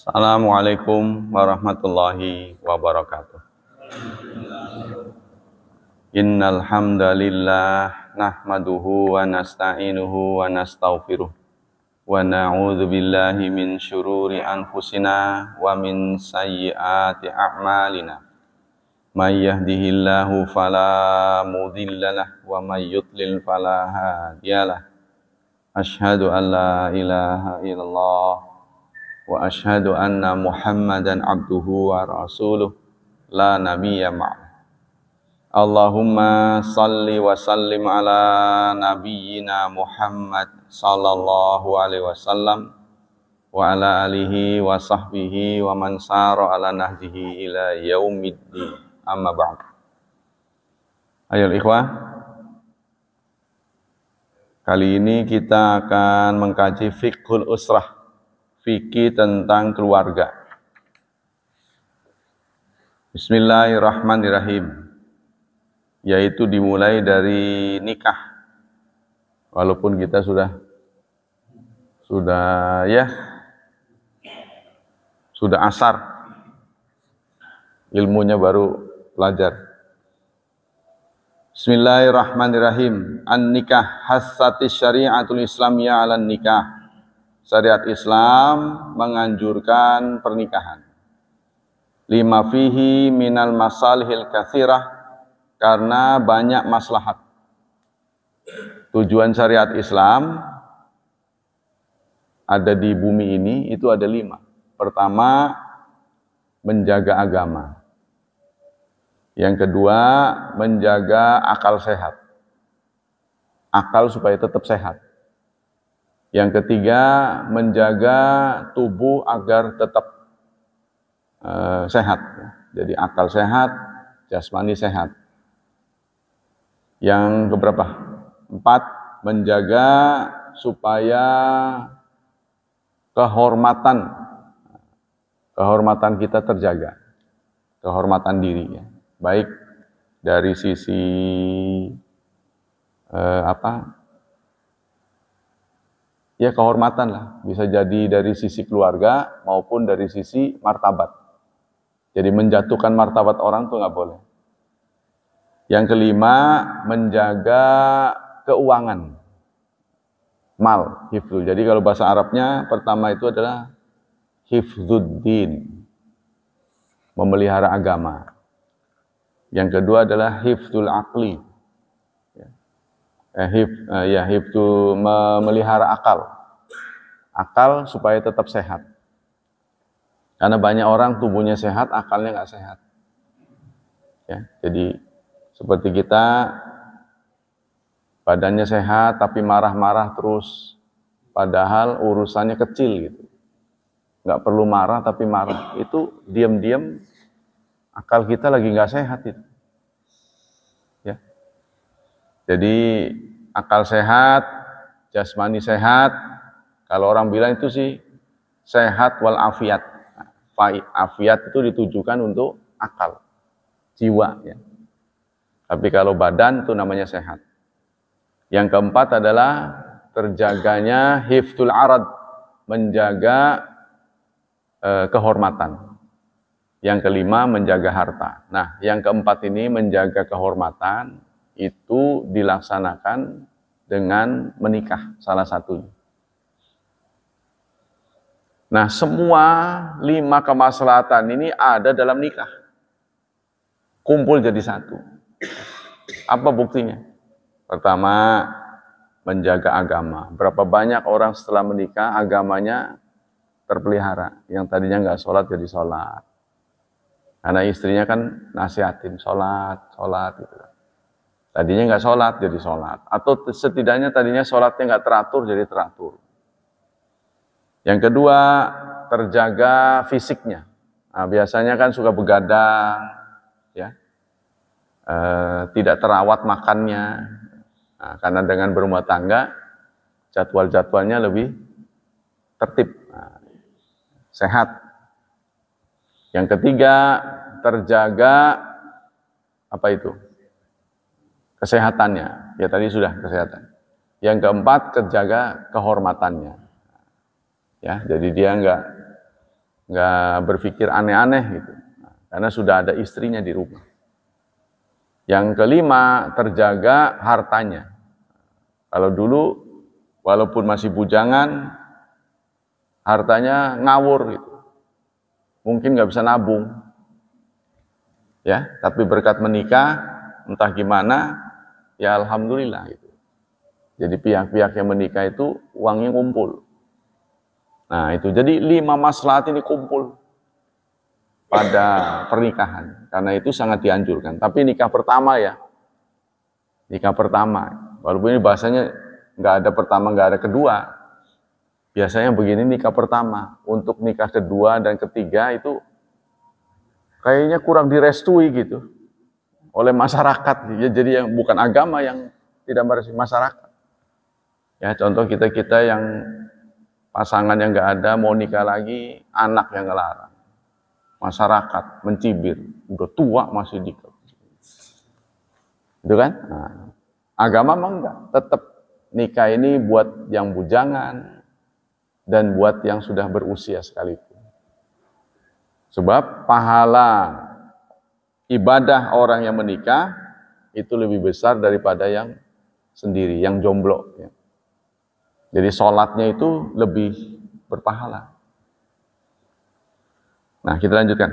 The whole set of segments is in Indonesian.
Assalamualaikum warahmatullahi wabarakatuh. Innal hamdalillah nahmaduhu wa nasta'inuhu wa nastaghfiruh wa na'udzu billahi min syururi anfusina wa min sayyiati a'malina. May yahdihillahu fala mudhillalah wa may yudlil fala hadiyalah. Asyhadu an la ilaha illallah wa asyhadu anna Muhammadan abduhu wa rasuluh la nabiyya ma'ah. Allahumma salli wa sallim ala nabiyyina Muhammad sallallahu alaihi wasallam wa ala alihi wa sahbihi wa man sara ala nahjihi ila yaumiddin. Amma ba'd. Ayo ikhwah, kali ini kita akan mengkaji fiqhul usrah, fikih tentang keluarga. Bismillahirrahmanirrahim. Yaitu dimulai dari nikah. Walaupun kita sudah asar. Ilmunya baru belajar. Bismillahirrahmanirrahim. An-nikah hassati syari'atul islamiyah 'alan nikah. Syariat Islam menganjurkan pernikahan. Lima fihi minal masalihil katsirah, karena banyak maslahat. Tujuan syariat Islam ada di bumi ini itu ada 5. Pertama, menjaga agama. Yang kedua, menjaga akal sehat. Akal supaya tetap sehat. Yang ketiga, menjaga tubuh agar tetap sehat. Jadi akal sehat, jasmani sehat. Yang keberapa? 4, menjaga supaya kehormatan kita terjaga. Kehormatan diri, ya. Baik dari sisi ya kehormatan lah, bisa jadi dari sisi keluarga maupun dari sisi martabat. Jadi menjatuhkan martabat orang tuh nggak boleh. Yang kelima, menjaga keuangan, mal, hifdzul. Jadi kalau bahasa Arabnya pertama itu adalah hifdzuddin, memelihara agama. Yang kedua adalah hifdzul aqli, memelihara akal supaya tetap sehat. Karena banyak orang tubuhnya sehat, akalnya nggak sehat. Ya, jadi seperti kita badannya sehat tapi marah-marah terus, padahal urusannya kecil gitu. Nggak perlu marah tapi marah. Itu diam-diam akal kita lagi nggak sehat itu. Ya. Jadi akal sehat, jasmani sehat. Kalau orang bilang itu sih sehat wal afiat. Afiat itu ditujukan untuk akal, jiwa, ya. Tapi kalau badan itu namanya sehat. Yang keempat adalah terjaganya hifdzul arad, menjaga kehormatan. Yang kelima menjaga harta. Nah, yang keempat ini menjaga kehormatan itu dilaksanakan dengan menikah salah satunya. Nah, semua 5 kemaslahatan ini ada dalam nikah. Kumpul jadi satu. Apa buktinya? Pertama, menjaga agama. Berapa banyak orang setelah menikah agamanya terpelihara. Yang tadinya nggak sholat jadi sholat. Karena istrinya kan nasihatin sholat gitu. Tadinya nggak sholat jadi sholat. Atau setidaknya tadinya sholatnya nggak teratur jadi teratur. Yang kedua, terjaga fisiknya. Nah, biasanya kan suka begadang, ya, tidak terawat makannya. Nah, karena dengan berumah tangga, jadwal-jadwalnya lebih tertib, sehat. Yang ketiga, terjaga apa itu? Kesehatannya. Ya tadi sudah kesehatan. Yang keempat, terjaga kehormatannya. Ya, jadi dia nggak berpikir aneh-aneh gitu, karena sudah ada istrinya di rumah. Yang kelima, terjaga hartanya. Kalau dulu, walaupun masih bujangan, hartanya ngawur gitu, mungkin nggak bisa nabung, ya. Tapi berkat menikah, entah gimana, ya alhamdulillah gitu. Jadi pihak-pihak yang menikah itu uangnya ngumpul. Nah itu, jadi 5 maslahat ini kumpul pada pernikahan. Karena itu sangat dianjurkan. Tapi nikah pertama ya, nikah pertama. Walaupun ini bahasanya nggak ada pertama, nggak ada kedua. Biasanya begini nikah pertama. Untuk nikah kedua dan ketiga itu kayaknya kurang direstui gitu oleh masyarakat. Ya, jadi yang bukan agama yang tidak merestui, masyarakat. Ya contoh kita yang pasangan yang nggak ada mau nikah lagi, anak yang ngelarang. Masyarakat mencibir, udah tua masih nikah. Itu kan? Nah, agama mah enggak, tetap nikah ini buat yang bujangan dan buat yang sudah berusia sekalipun. Sebab pahala ibadah orang yang menikah itu lebih besar daripada yang sendiri, yang jomblo. Jadi sholatnya itu lebih berpahala. Nah, kita lanjutkan.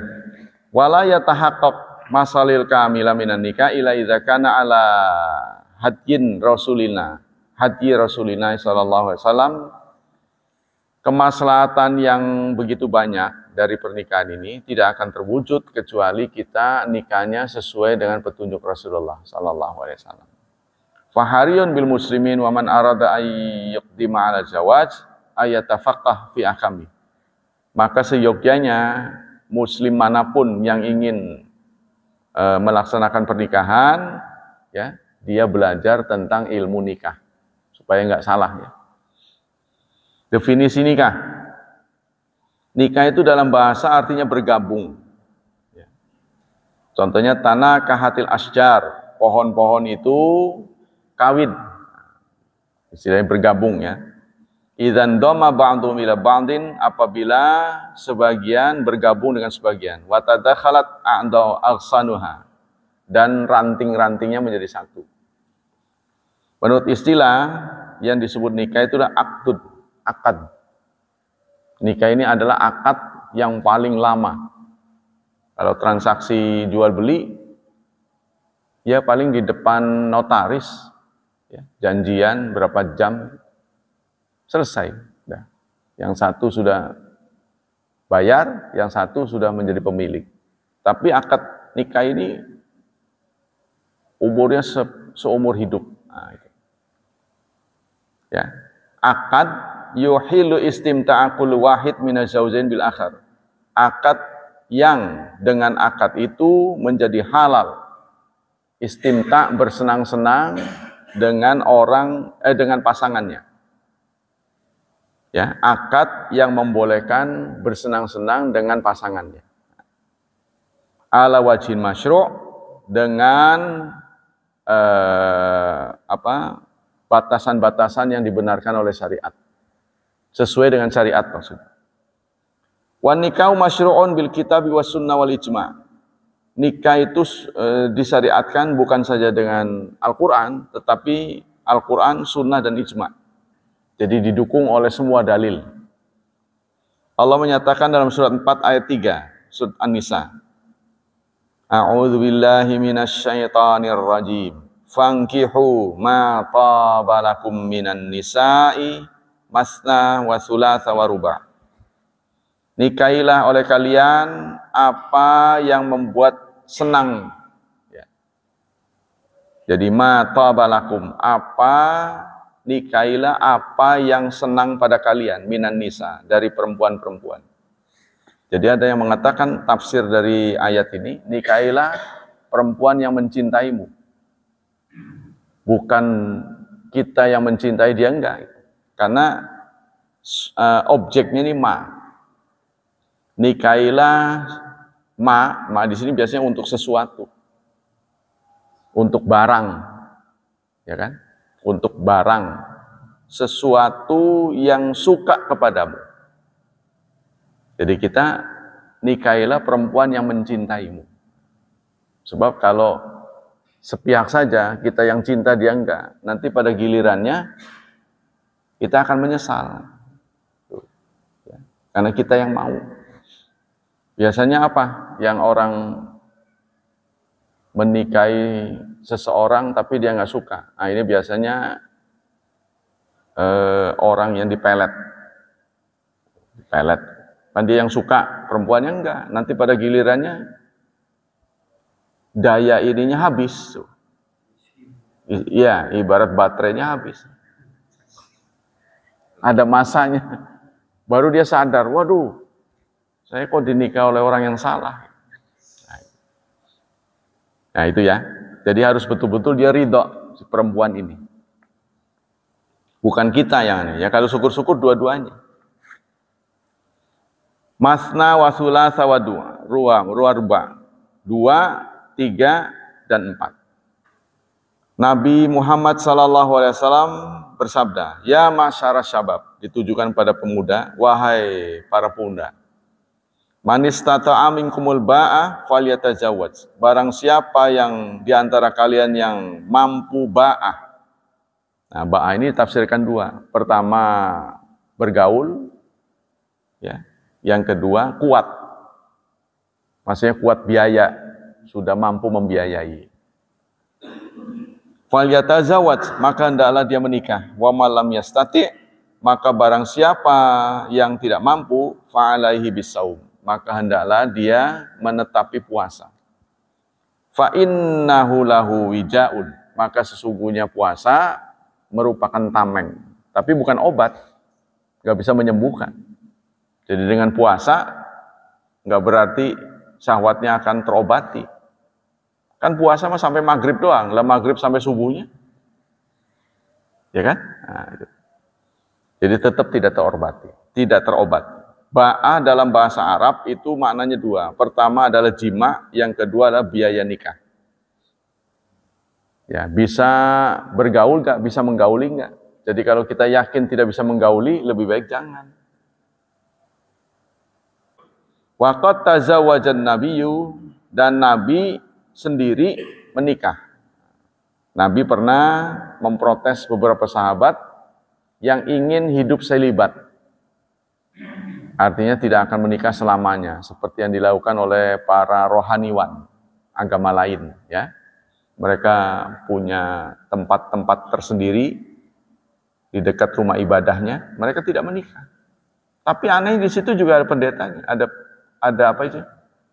Wala yatahaqqaq masalil kamila minan nikah ila idza kana ala hadyin rasulina. Hadyi Rasulina sallallahu alaihi wasallam. Kemaslahatan yang begitu banyak dari pernikahan ini tidak akan terwujud kecuali kita nikahnya sesuai dengan petunjuk Rasulullah sallallahu alaihi wasallam. Fahariyun bil muslimin wa man arada ay yuqdima ala zawaj ayatafaqqah fi ahkami. Maka seyogyanya muslim manapun yang ingin melaksanakan pernikahan, ya, dia belajar tentang ilmu nikah supaya nggak salah ya. Definisi nikah. Nikah itu dalam bahasa artinya bergabung. Ya. Contohnya tanah kahatil asjar, pohon-pohon itu kawin. Istilahnya bergabung ya. Idzan dhamma ba'dhum ila ba'din, apabila sebagian bergabung dengan sebagian, wa tadakhalat a'dha aghsanuha, dan ranting-rantingnya menjadi satu. Menurut istilah yang disebut nikah itu adalah akad. Nikah ini adalah akad yang paling lama. Kalau transaksi jual beli, ya paling di depan notaris, ya, janjian berapa jam, selesai. Nah, yang satu sudah bayar, yang satu sudah menjadi pemilik. Tapi akad nikah ini umurnya seumur hidup. Nah, itu. Ya, akad yuhilu istimta'a kulli wahid minaz zawjain bil akhar. Akad yang dengan akad itu menjadi halal. Istimta' bersenang-senang dengan dengan pasangannya. Ya, akad yang membolehkan bersenang-senang dengan pasangannya. Ala wajhin masyru' dengan batasan-batasan yang dibenarkan oleh syariat. Sesuai dengan syariat maksudnya. Wan nikahu masyru'un bil kitabi was sunnah wal ijma'. Nikah itu disyariatkan bukan saja dengan Al-Qur'an, tetapi Al-Qur'an, sunnah dan ijma'. Jadi didukung oleh semua dalil. Allah menyatakan dalam surat 4 ayat 3, surat An-Nisa. A'udzu billahi minasy syaithanir rajim. Fankihu ma taba lakum minan nisa'i masna wa thulatha wa ruba'. Nikahilah oleh kalian apa yang membuat senang. Ya. Jadi ma taba lakum, nikahilah apa yang senang pada kalian, minan nisa, dari perempuan-perempuan. Jadi ada yang mengatakan tafsir dari ayat ini, nikahilah perempuan yang mencintaimu. Bukan kita yang mencintai dia, enggak. Karena objeknya ini ma. Nikahilah ma di sini biasanya untuk sesuatu. Untuk barang. Ya kan? Untuk barang, sesuatu yang suka kepadamu. Jadi kita nikahilah perempuan yang mencintaimu. Sebab kalau sepihak saja, kita yang cinta dia enggak, nanti pada gilirannya kita akan menyesal. Karena kita yang mau. Biasanya apa? Yang orang menikahi seseorang tapi dia nggak suka. Nah ini biasanya orang yang dipelet. Kan dia yang suka, perempuannya enggak. Nanti pada gilirannya daya ininya habis. Iya, ibarat baterainya habis. Ada masanya. Baru dia sadar, waduh, saya kok dinikah oleh orang yang salah. Nah itu ya. Jadi harus betul-betul dia ridho si perempuan ini. Bukan kita yang ini. Ya kalau syukur-syukur dua-duanya. Masna wa thulatsa wa ruba. 2, 3, dan 4. Nabi Muhammad SAW bersabda, ya masyara syabab, ditujukan pada pemuda, wahai para pemuda. Man istata'a minkumul ba'ah falyatazawwaj. Barang siapa yang diantara kalian yang mampu ba'ah. Nah, ba'ah ini tafsirkan 2. Pertama, bergaul. Ya. Yang kedua, kuat. Maksudnya kuat biaya. Sudah mampu membiayai. Falyatazawwaj, maka hendaklah dia menikah. Wa malam yastati', maka barang siapa yang tidak mampu, fa'alaihi bisaum, maka hendaklah dia menetapi puasa. Fa innahu lahu wijaun, maka sesungguhnya puasa merupakan tameng, tapi bukan obat, nggak bisa menyembuhkan. Jadi dengan puasa nggak berarti syahwatnya akan terobati. Kan puasa mah sampai maghrib doang, lah maghrib sampai subuhnya, ya kan? Nah, itu. Jadi tetap tidak terobati, tidak terobati. Ba'ah dalam bahasa Arab itu maknanya 2. Pertama adalah jima, yang kedua adalah biaya nikah. Ya, bisa bergaul nggak, bisa menggauli nggak? Jadi kalau kita yakin tidak bisa menggauli, lebih baik jangan. Waqad tazawwajan nabiyyu, dan Nabi sendiri menikah. Nabi pernah memprotes beberapa sahabat yang ingin hidup selibat. Artinya tidak akan menikah selamanya, seperti yang dilakukan oleh para rohaniwan agama lain, ya. Mereka punya tempat-tempat tersendiri di dekat rumah ibadahnya, mereka tidak menikah. Tapi aneh di situ juga ada pendetanya, ada apa itu?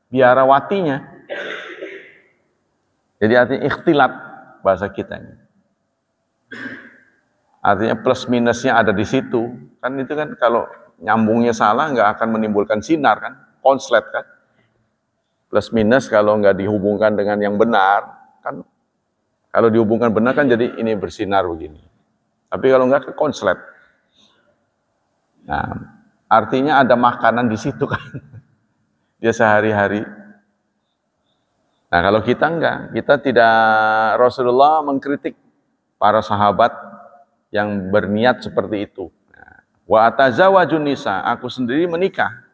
Biarawatinya. Jadi artinya ikhtilat bahasa kita. Artinya plus minusnya ada di situ. Kan itu kan kalau nyambungnya salah nggak akan menimbulkan sinar kan, konslet kan. Plus minus kalau nggak dihubungkan dengan yang benar kan, kalau dihubungkan benar kan jadi ini bersinar begini. Tapi kalau nggak konslet. Nah, artinya ada makanan di situ kan. Dia sehari-hari. Nah kalau kita enggak, kita tidak, Rasulullah mengkritik para sahabat yang berniat seperti itu. Wa atazawwajun nisa, aku sendiri menikah.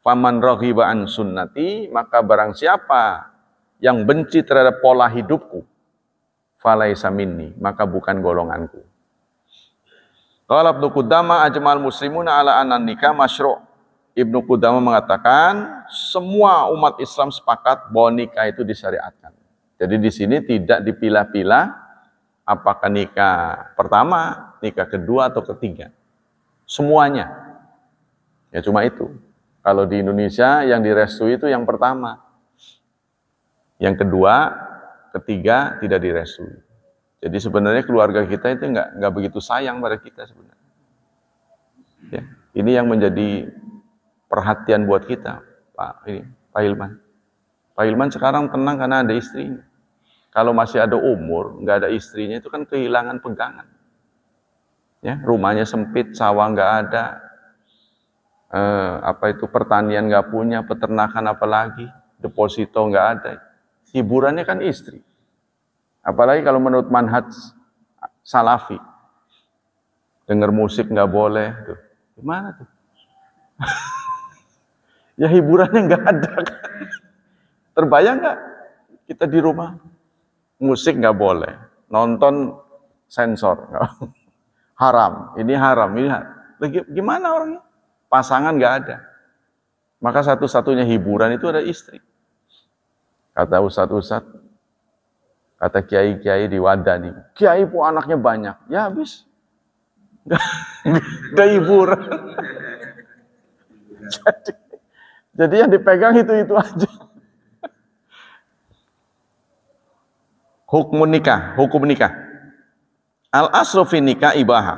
Faman raghiba an sunnati, maka barang siapa yang benci terhadap pola hidupku, falaisa minni, maka bukan golonganku. Qala Ibnu Qudamah ajmal muslimuna ala anan nikah masyru'. Ibnu Qudamah mengatakan semua umat Islam sepakat bahwa nikah itu disyariatkan. Jadi di sini tidak dipilah-pilah apakah nikah pertama, nikah kedua atau ketiga. Semuanya. Ya cuma itu. Kalau di Indonesia yang direstui itu yang pertama. Yang kedua, ketiga tidak direstui. Jadi sebenarnya keluarga kita itu nggak begitu sayang pada kita sebenarnya. Ya, ini yang menjadi perhatian buat kita, Pak Hilman. Pak Hilman sekarang tenang karena ada istrinya. Kalau masih ada umur, nggak ada istrinya, itu kan kehilangan pegangan. Ya, rumahnya sempit, sawah nggak ada, pertanian nggak punya, peternakan apalagi, deposito nggak ada. Hiburannya kan istri. Apalagi kalau menurut manhaj salafi, dengar musik nggak boleh, tuh. Gimana tuh? Ya hiburannya nggak ada. Terbayang nggak kita di rumah musik nggak boleh, nonton sensor, haram, ini haram, ini haram. Lagi gimana orangnya? Pasangan nggak ada. Maka satu-satunya hiburan itu ada istri. Kata ustadz-ustadz, kata kiai-kiai di Wadani, kiai pun anaknya banyak, ya habis. Nggak hiburan. Jadi yang dipegang itu aja. Hukum nikah. Al-aslu fi nikah ibaha.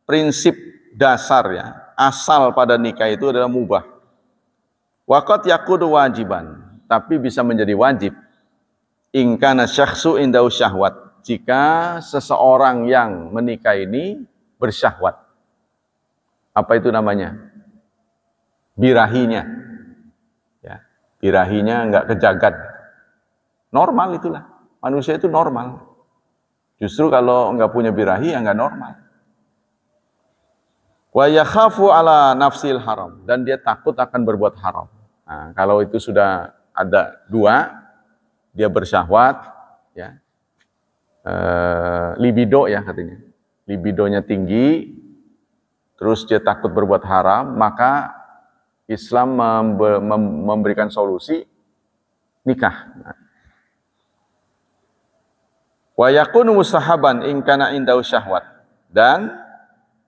Prinsip dasar ya, asal pada nikah itu adalah mubah. Waqat yakudu wajiban, tapi bisa menjadi wajib. In kana syakhsu indau syahwat. Jika seseorang yang menikah ini bersyahwat. Apa itu namanya? Birahinya. Ya, birahinya enggak kejagat. Normal itulah. Manusia itu normal. Justru kalau enggak punya birahi ya enggak normal. Wa yakhafu ala nafsil haram, dan dia takut akan berbuat haram. Nah, kalau itu sudah ada dua, dia bersyahwat, ya, libido ya katanya, libidonya tinggi, terus dia takut berbuat haram, maka Islam memberikan solusi nikah. Wa yakunu mustahaban in kana indau syahwat, dan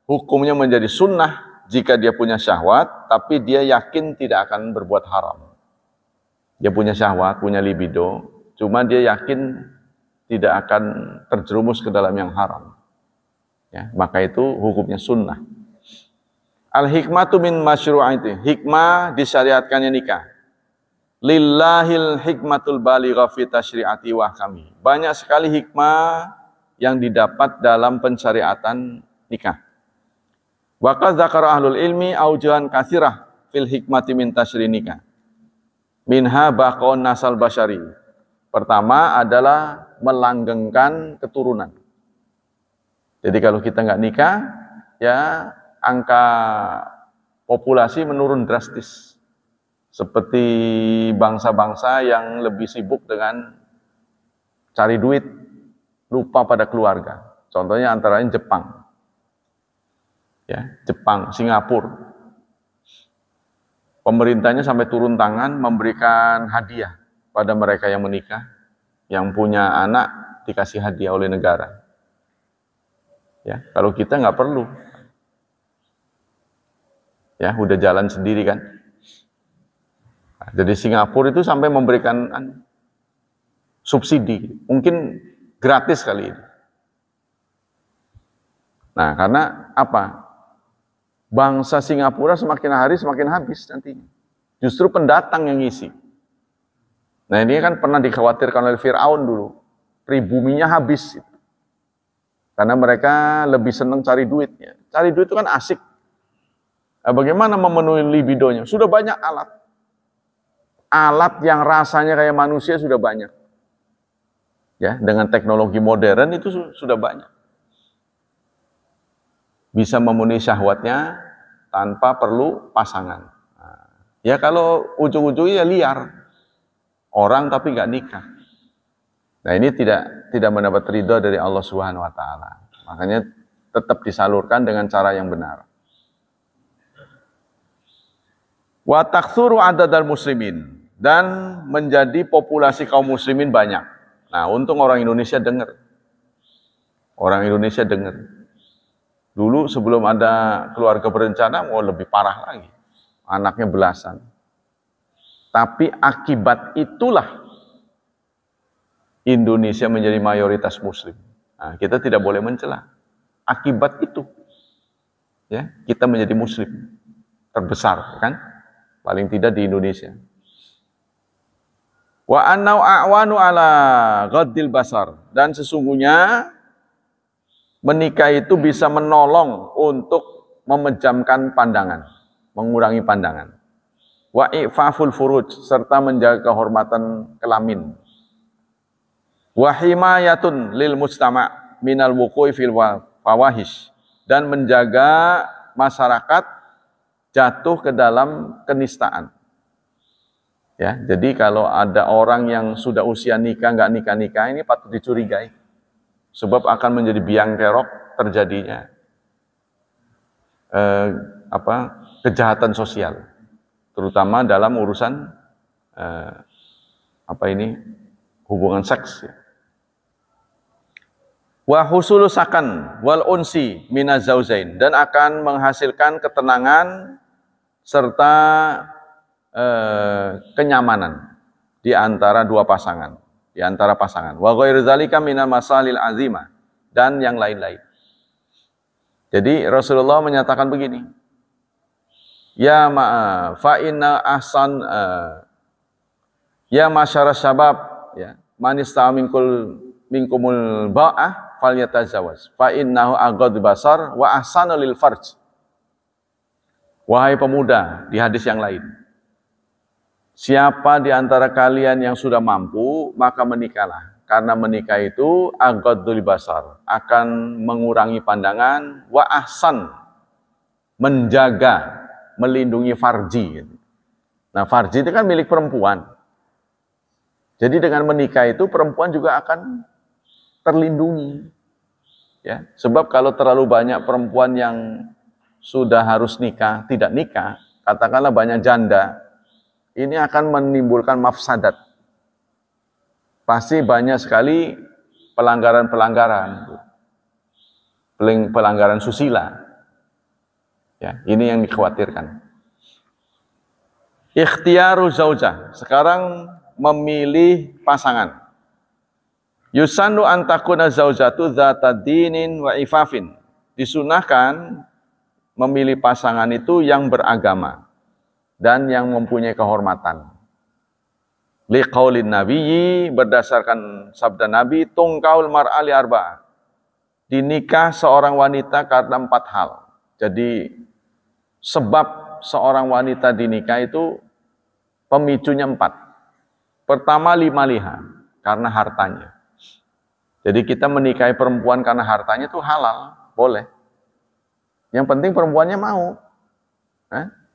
hukumnya menjadi sunnah jika dia punya syahwat, tapi dia yakin tidak akan berbuat haram. Dia punya syahwat, punya libido, cuma dia yakin tidak akan terjerumus ke dalam yang haram. Ya, maka itu hukumnya sunnah. Al-hikmatu min masyru'ati, hikmah disyariatkannya nikah. Lillahil hikmatul baligha fi tasyri'ati wa ahkami. Banyak sekali hikmah yang didapat dalam pensyariatan nikah. Wa qad dzakara ahlul ilmi aujuhan katsirah fil hikmati min tasyri nikah. Minha baqaun nasal basyari. Pertama adalah melanggengkan keturunan. Jadi kalau kita nggak nikah, ya angka populasi menurun drastis. Seperti bangsa-bangsa yang lebih sibuk dengan cari duit, lupa pada keluarga. Contohnya antara lain Jepang. Ya, Jepang, Singapura. Pemerintahnya sampai turun tangan memberikan hadiah pada mereka yang menikah, yang punya anak dikasih hadiah oleh negara. Ya, kalau kita nggak perlu. Ya, udah jalan sendiri kan. Nah, jadi Singapura itu sampai memberikan subsidi, mungkin gratis kali ini. Nah, karena apa? Bangsa Singapura semakin hari semakin habis nantinya. Justru pendatang yang ngisi. Nah, ini kan pernah dikhawatirkan oleh Fir'aun dulu. Pribuminya habis. Karena mereka lebih senang cari duitnya. Cari duit itu kan asik. Nah, bagaimana memenuhi libidonya? Sudah banyak alat. Alat yang rasanya kayak manusia sudah banyak. Ya, dengan teknologi modern itu sudah banyak. Bisa memenuhi syahwatnya tanpa perlu pasangan. Nah, ya kalau ujung-ujungnya liar, orang tapi nggak nikah. Nah, ini tidak mendapat ridho dari Allah Subhanahu Wa Taala. Makanya tetap disalurkan dengan cara yang benar. Wa taktsuru adadal muslimin, dan menjadi populasi kaum muslimin banyak. Nah, untung orang Indonesia dengar. Orang Indonesia dengar. Dulu sebelum ada keluarga berencana, mau lebih parah lagi. Anaknya belasan. Tapi akibat itulah Indonesia menjadi mayoritas muslim. Nah, kita tidak boleh mencela. Akibat itu, ya, kita menjadi muslim terbesar, kan? Paling tidak di Indonesia. Wa annau a'wanu ala ghaddil basar, dan sesungguhnya menikah itu bisa menolong untuk memejamkan pandangan, mengurangi pandangan. Wa i'faful furuj, serta menjaga kehormatan kelamin. Wa himayatun lil mujtama' minal wuqu'i fil fawahish, dan menjaga masyarakat jatuh ke dalam kenistaan. Ya, jadi kalau ada orang yang sudah usia nikah nggak nikah ini patut dicurigai, sebab akan menjadi biang kerok terjadinya kejahatan sosial, terutama dalam urusan hubungan seks. Wa husulu sakan wal unsi minaz zaujain, dan akan menghasilkan ketenangan serta kenyamanan di antara dua pasangan, di antara pasangan. Wa ghairu dzalika minal masalil azimah, dan yang lain-lain. Jadi Rasulullah menyatakan begini, ya fa inna ahsan ya masyara syabab, ya man istama minkumul ba'ah falyatazawwaj fa innahu aghaddu basar wa ahsanu lil farj. Wahai pemuda, di hadis yang lain, siapa di antara kalian yang sudah mampu, maka menikahlah. Karena menikah itu aghaddul basar, akan mengurangi pandangan, wa ahsan, menjaga, melindungi farji. Nah, farji itu kan milik perempuan. Jadi dengan menikah itu perempuan juga akan terlindungi. Ya, sebab kalau terlalu banyak perempuan yang sudah harus nikah, tidak nikah, katakanlah banyak janda, ini akan menimbulkan mafsadat. Pasti banyak sekali pelanggaran susila. Ya, ini yang dikhawatirkan. Ikhtiyaru zaujah, sekarang memilih pasangan. Yusannu an takuna zaujatu dzata dinin wa ifafin. Disunahkan memilih pasangan itu yang beragama dan yang mempunyai kehormatan. Liqaulin nabiyyi, berdasarkan sabda Nabi, tungkaul mar'a li arba'ah. Dinikah seorang wanita karena 4 hal. Jadi sebab seorang wanita dinikah itu pemicunya 4. Pertama, limaliha, karena hartanya. Jadi kita menikahi perempuan karena hartanya itu halal, boleh. Yang penting perempuannya mau.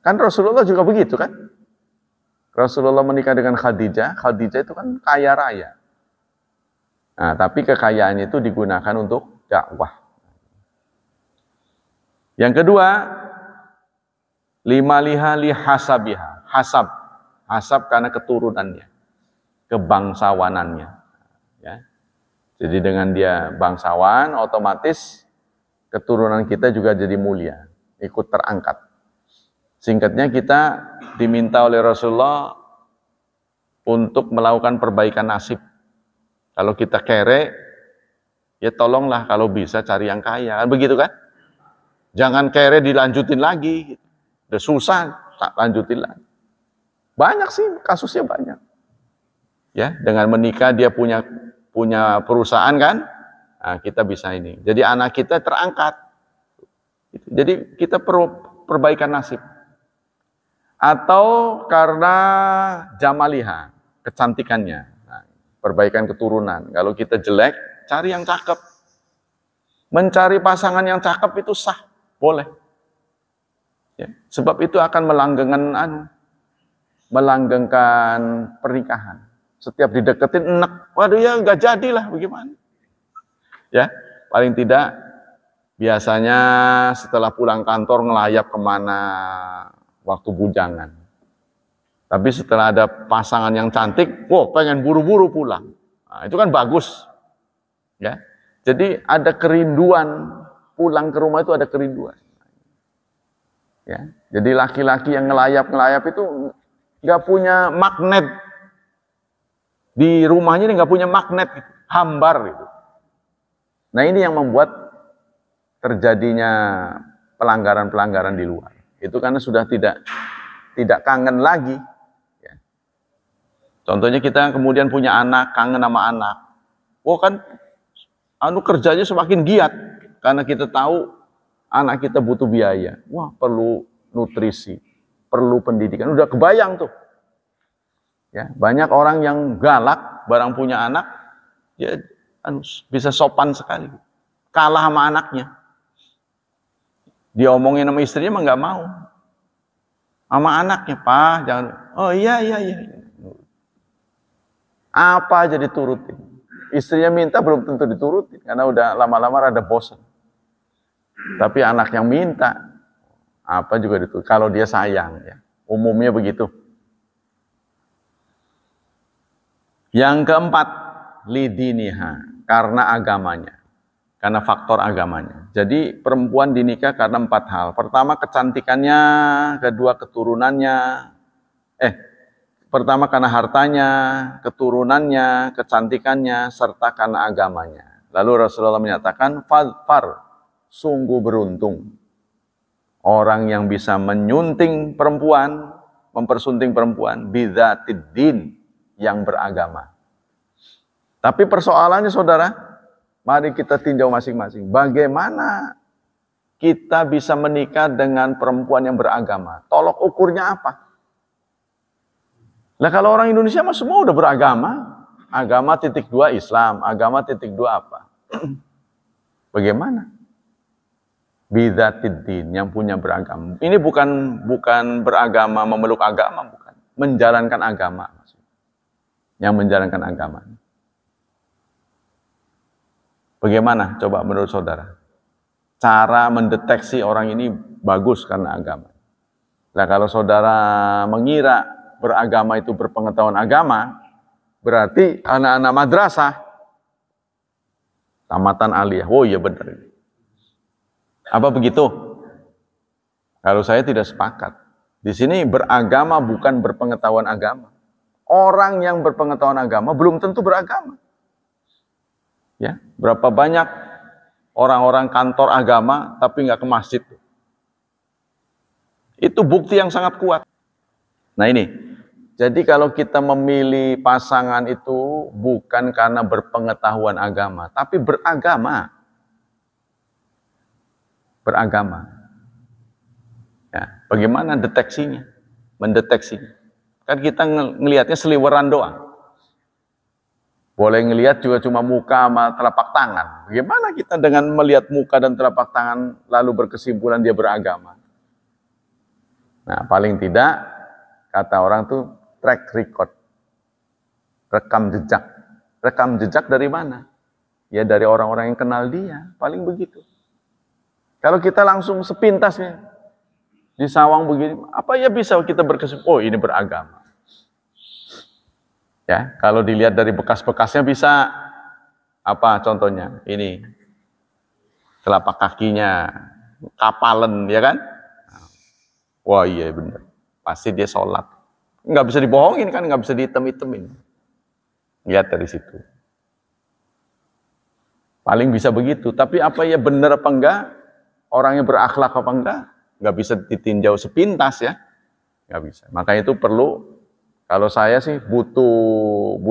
Kan Rasulullah juga begitu kan? Rasulullah menikah dengan Khadijah, Khadijah itu kan kaya raya. Nah, tapi kekayaannya itu digunakan untuk dakwah. Yang kedua, limaliha li hasabiha. Hasab karena keturunannya, kebangsawanannya. Ya. Jadi dengan dia bangsawan, otomatis keturunan kita juga jadi mulia, ikut terangkat. Singkatnya, kita diminta oleh Rasulullah untuk melakukan perbaikan nasib. Kalau kita kere, ya tolonglah kalau bisa cari yang kaya. Begitu kan? Jangan kere dilanjutin lagi. Udah susah, tak lanjutin lagi. Banyak sih, kasusnya banyak. Ya, dengan menikah dia punya perusahaan kan? Nah, kita bisa ini. Jadi anak kita terangkat. Jadi kita perlu perbaikan nasib. Atau karena jamaliha, kecantikannya. Nah, perbaikan keturunan. Kalau kita jelek, cari yang cakep. Mencari pasangan yang cakep itu sah, boleh. Ya, sebab itu akan melanggengkan pernikahan. Setiap dideketin enak, waduh ya nggak jadilah, bagaimana? Ya, paling tidak biasanya setelah pulang kantor ngelayap kemana waktu bujangan. Tapi setelah ada pasangan yang cantik, pengen buru-buru pulang. Nah, itu kan bagus. Ya, jadi ada kerinduan, pulang ke rumah itu ada kerinduan. Ya, jadi laki-laki yang ngelayap itu nggak punya magnet. Di rumahnya ini nggak punya magnet, hambar gitu. Nah, ini yang membuat terjadinya pelanggaran-pelanggaran di luar. Itu karena sudah tidak kangen lagi. Ya. Contohnya kita kemudian punya anak, kangen sama anak. Kan kerjanya semakin giat karena kita tahu anak kita butuh biaya. Perlu nutrisi, perlu pendidikan. Udah kebayang tuh. Ya, banyak orang yang galak, barang punya anak, ya bisa sopan sekali. Kalah sama anaknya. Dia omongin sama istrinya mah nggak mau. Sama anaknya, Pak, jangan. Oh iya. Apa aja diturutin. Istrinya minta belum tentu diturutin karena udah lama-lama rada bosan. Tapi anak yang minta apa juga diturutin kalau dia sayang ya. Umumnya begitu. Yang keempat, lidiniha, karena agamanya. Karena faktor agamanya. Jadi perempuan dinikah karena 4 hal. Pertama kecantikannya, kedua keturunannya. Pertama karena hartanya, keturunannya, kecantikannya, serta karena agamanya. Lalu Rasulullah menyatakan, fadfar, sungguh beruntung. Orang yang bisa menyunting perempuan, mempersunting perempuan, bidzatid din, yang beragama. Tapi persoalannya saudara, mari kita tinjau masing-masing. Bagaimana kita bisa menikah dengan perempuan yang beragama? Tolok ukurnya apa? Nah kalau orang Indonesia mah semua udah beragama. Agama titik 2 Islam, agama titik 2 apa? Bagaimana? Bidzatid din, yang punya beragama. Ini bukan beragama memeluk agama, bukan. Menjalankan agama. Yang menjalankan agama. Bagaimana coba menurut saudara? Cara mendeteksi orang ini bagus karena agama. Nah kalau saudara mengira beragama itu berpengetahuan agama, berarti anak-anak madrasah, tamatan aliyah. Oh iya benar. Apa begitu? Kalau saya tidak sepakat. Di sini beragama bukan berpengetahuan agama. Orang yang berpengetahuan agama belum tentu beragama. Ya, berapa banyak orang-orang kantor agama tapi nggak ke masjid. Itu bukti yang sangat kuat. Nah ini, jadi kalau kita memilih pasangan itu bukan karena berpengetahuan agama, tapi beragama. Beragama. Ya, bagaimana deteksinya? Mendeteksinya. Kan kita ngelihatnya seliweran doang. Boleh ngelihat juga cuma muka sama telapak tangan. Bagaimana kita dengan melihat muka dan telapak tangan lalu berkesimpulan dia beragama? Nah, paling tidak kata orang tuh track record. Rekam jejak. Rekam jejak dari mana? Ya dari orang-orang yang kenal dia, paling begitu. Kalau kita langsung sepintasnya di sawang begini, apa ya bisa kita berkesimpulan, oh ini beragama. Ya, kalau dilihat dari bekas-bekasnya bisa, apa contohnya? Ini, telapak kakinya, kapalan, ya kan? Wah iya benar, pasti dia sholat. Nggak bisa dibohongin kan, nggak bisa dihitem-hitemin. Lihat dari situ. Paling bisa begitu, tapi apa ya benar apa enggak? Orangnya berakhlak apa enggak? Nggak bisa ditinjau sepintas ya, nggak bisa. Makanya itu perlu, kalau saya sih butuh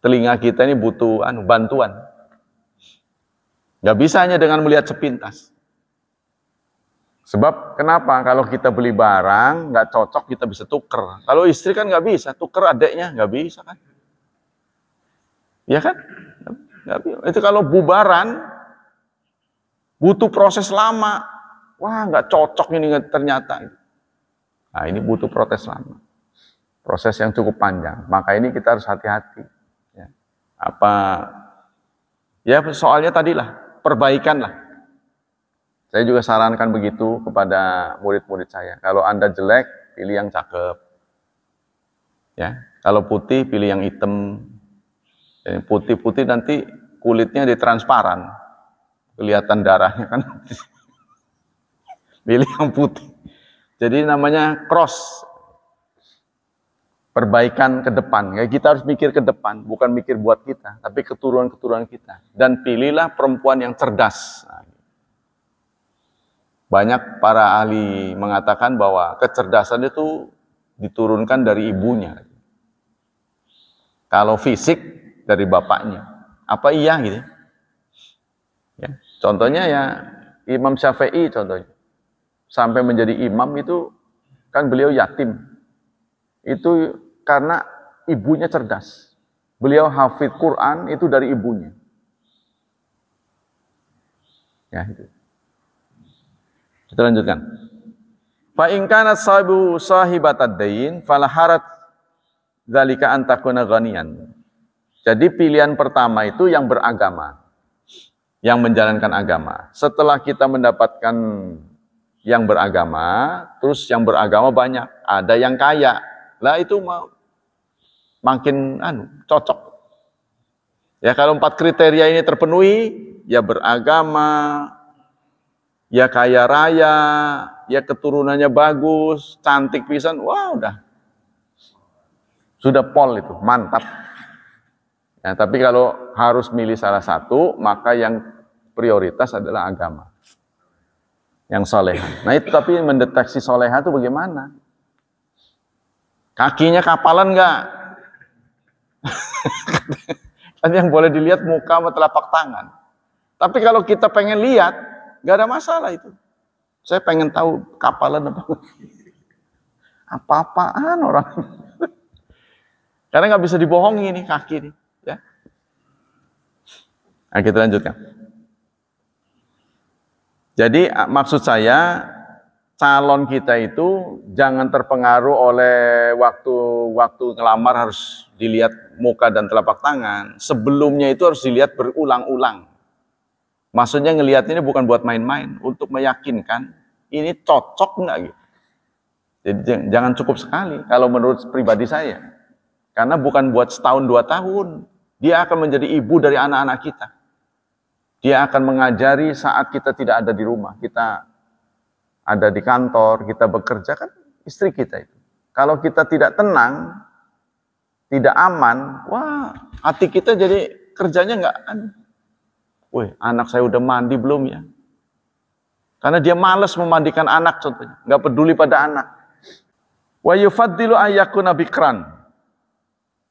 telinga kita ini butuh bantuan. Nggak bisa hanya dengan melihat sepintas. Sebab kenapa? Kalau kita beli barang nggak cocok kita bisa tuker. Kalau istri kan nggak bisa tuker adeknya, nggak bisa kan? Ya kan? Nggak bisa. Itu kalau bubaran butuh proses lama. Wah, nggak cocok ini ternyata. Nah, ini butuh proses lama. Proses yang cukup panjang. Maka ini kita harus hati-hati. Ya. Ya soalnya tadilah, perbaikan lah. Saya juga sarankan begitu kepada murid-murid saya. Kalau Anda jelek, pilih yang cakep. Ya, kalau putih, pilih yang hitam. Putih-putih nanti kulitnya ditransparan. Kelihatan darahnya kan. Pilih yang putih. Jadi namanya cross. Perbaikan ke depan. Ya, kita harus mikir ke depan, bukan mikir buat kita, tapi keturunan-keturunan kita. Dan pilihlah perempuan yang cerdas. Banyak para ahli mengatakan bahwa kecerdasan itu diturunkan dari ibunya. Kalau fisik dari bapaknya. Apa iya gitu? Ya, contohnya ya Imam Syafi'i contohnya. Sampai menjadi imam itu kan beliau yatim. Itu karena ibunya cerdas. Beliau hafid Quran itu dari ibunya. Ya itu. Kita lanjutkan. Fa in kanat sahibu sahibatad dain falaharat Dzalika an takuna ghaniyan. Jadi pilihan pertama itu yang beragama, yang menjalankan agama. Setelah kita mendapatkan yang beragama, terus yang beragama banyak, ada yang kaya. Lah itu makin cocok. Ya kalau 4 kriteria ini terpenuhi, ya beragama, ya kaya raya, ya keturunannya bagus, cantik pisan, wah udah. Sudah pol itu, mantap. Ya, tapi kalau harus milih salah satu, maka yang prioritas adalah agama. Yang soleha. Nah itu tapi mendeteksi soleha itu bagaimana? Kakinya kapalan enggak? Kan yang boleh dilihat muka sama telapak tangan. Tapi kalau kita pengen lihat, nggak ada masalah itu. Saya pengen tahu kapalan apa. Apa-apaan orang. Karena nggak bisa dibohongi nih kaki nih. Ya. Nah, kita lanjutkan. Jadi maksud saya calon kita itu jangan terpengaruh oleh waktu ngelamar harus dilihat muka dan telapak tangan. Sebelumnya itu harus dilihat berulang-ulang. Maksudnya ngelihat ini bukan buat main-main, untuk meyakinkan ini cocok enggak gitu. Jadi jangan cukup sekali kalau menurut pribadi saya. Karena bukan buat setahun 2 tahun. Dia akan menjadi ibu dari anak-anak kita. Dia akan mengajari saat kita tidak ada di rumah. Kita ada di kantor, kita bekerja, kan istri kita itu. Kalau kita tidak tenang, tidak aman, wah hati kita jadi kerjanya nggak, wih anak saya udah mandi belum ya? Karena dia malas memandikan anak contohnya, nggak peduli pada anak. Wa yufaddilu ayyakuna bikran.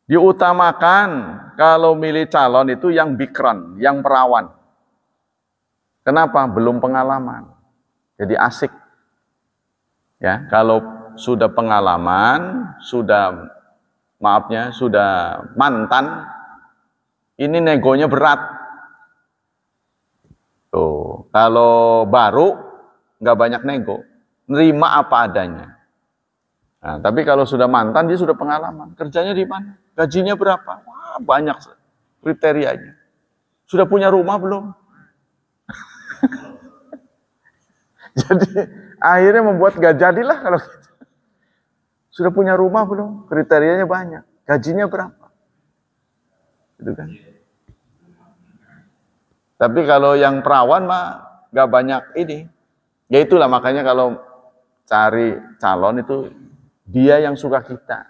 Diutamakan kalau milih calon itu yang bikran, yang perawan. Kenapa? Belum pengalaman. Jadi asik. Ya, kalau sudah pengalaman, sudah mantan, ini negonya berat. Tuh, kalau baru nggak banyak nego, nerima apa adanya. Nah, tapi kalau sudah mantan, dia sudah pengalaman. Kerjanya di mana? Gajinya berapa? Wah, banyak kriterianya. Sudah punya rumah belum? Jadi akhirnya membuat gak jadilah kalau gitu. Sudah punya rumah belum? Kriterianya banyak. Gajinya berapa? Gitu kan. Tapi kalau yang perawan mah gak banyak ini. Ya itulah makanya kalau cari calon itu dia yang suka kita.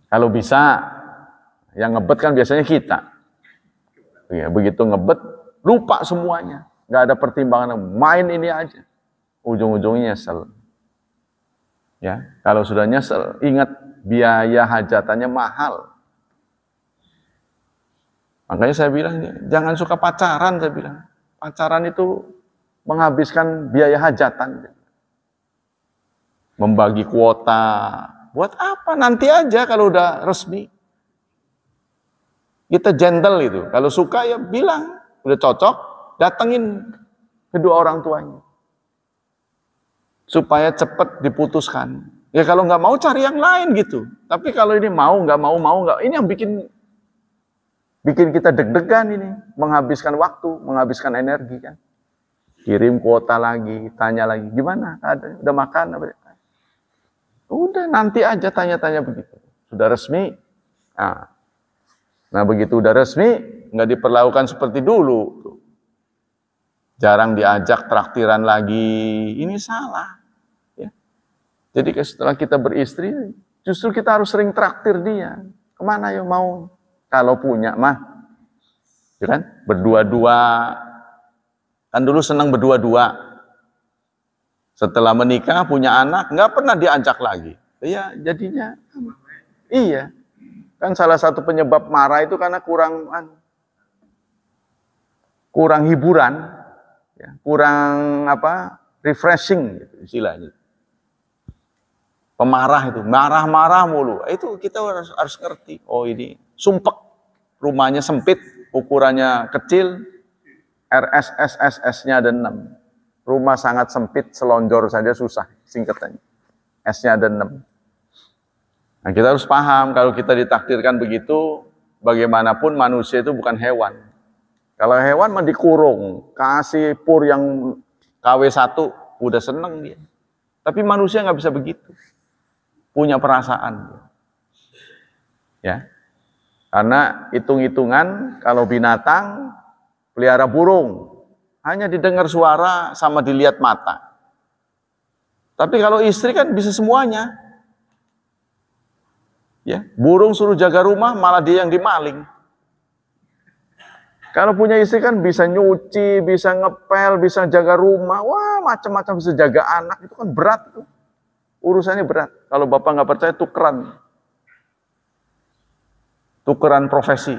Kalau bisa yang ngebet kan biasanya kita. Ya, begitu ngebet lupa semuanya. Nggak ada pertimbangan, main ini aja. Ujung-ujungnya nyesel. Ya, kalau sudah nyesel, ingat biaya hajatannya mahal. Makanya saya bilang, jangan suka pacaran, saya bilang. Pacaran itu menghabiskan biaya hajatan. Membagi kuota, buat apa? Nanti aja kalau udah resmi. Kita gentle itu. Kalau suka ya bilang, udah cocok, datengin kedua orang tuanya. Supaya cepat diputuskan. Ya kalau nggak mau cari yang lain gitu. Tapi kalau ini mau nggak. Ini yang bikin kita deg-degan ini. Menghabiskan waktu, menghabiskan energi kan. Kirim kuota lagi, tanya lagi. Gimana? Udah makan? Udah nanti aja tanya-tanya begitu. Sudah resmi. Nah begitu udah resmi, nggak diperlakukan seperti dulu. Jarang diajak traktiran lagi, ini salah. Ya. Jadi setelah kita beristri, justru kita harus sering traktir dia. Kemana ya mau? Kalau punya mah, ya kan? Berdua-dua, kan dulu senang berdua-dua. Setelah menikah punya anak, nggak pernah diajak lagi. Iya, jadinya, iya. Kan salah satu penyebab marah itu karena kurang hiburan. Ya, kurang refreshing gitu istilahnya. Pemarah itu, marah-marah mulu. Itu kita harus ngerti. Oh ini sumpek, rumahnya sempit, ukurannya kecil, RSSSS-nya ada 6. Rumah sangat sempit, selonjor saja susah, singkatannya. S-nya ada 6. Nah, kita harus paham kalau kita ditakdirkan begitu, bagaimanapun manusia itu bukan hewan. Kalau hewan mah dikurung, kasih pur yang KW1, udah seneng dia. Tapi manusia nggak bisa begitu. Punya perasaan. Ya. Karena hitung-hitungan kalau binatang pelihara burung hanya didengar suara sama dilihat mata. Tapi kalau istri kan bisa semuanya. Ya, burung suruh jaga rumah malah dia yang dimaling. Kalau punya istri kan bisa nyuci, bisa ngepel, bisa jaga rumah, wah macam-macam, bisa jaga anak, itu kan berat tuh. Urusannya berat. Kalau bapak nggak percaya tukeran profesi.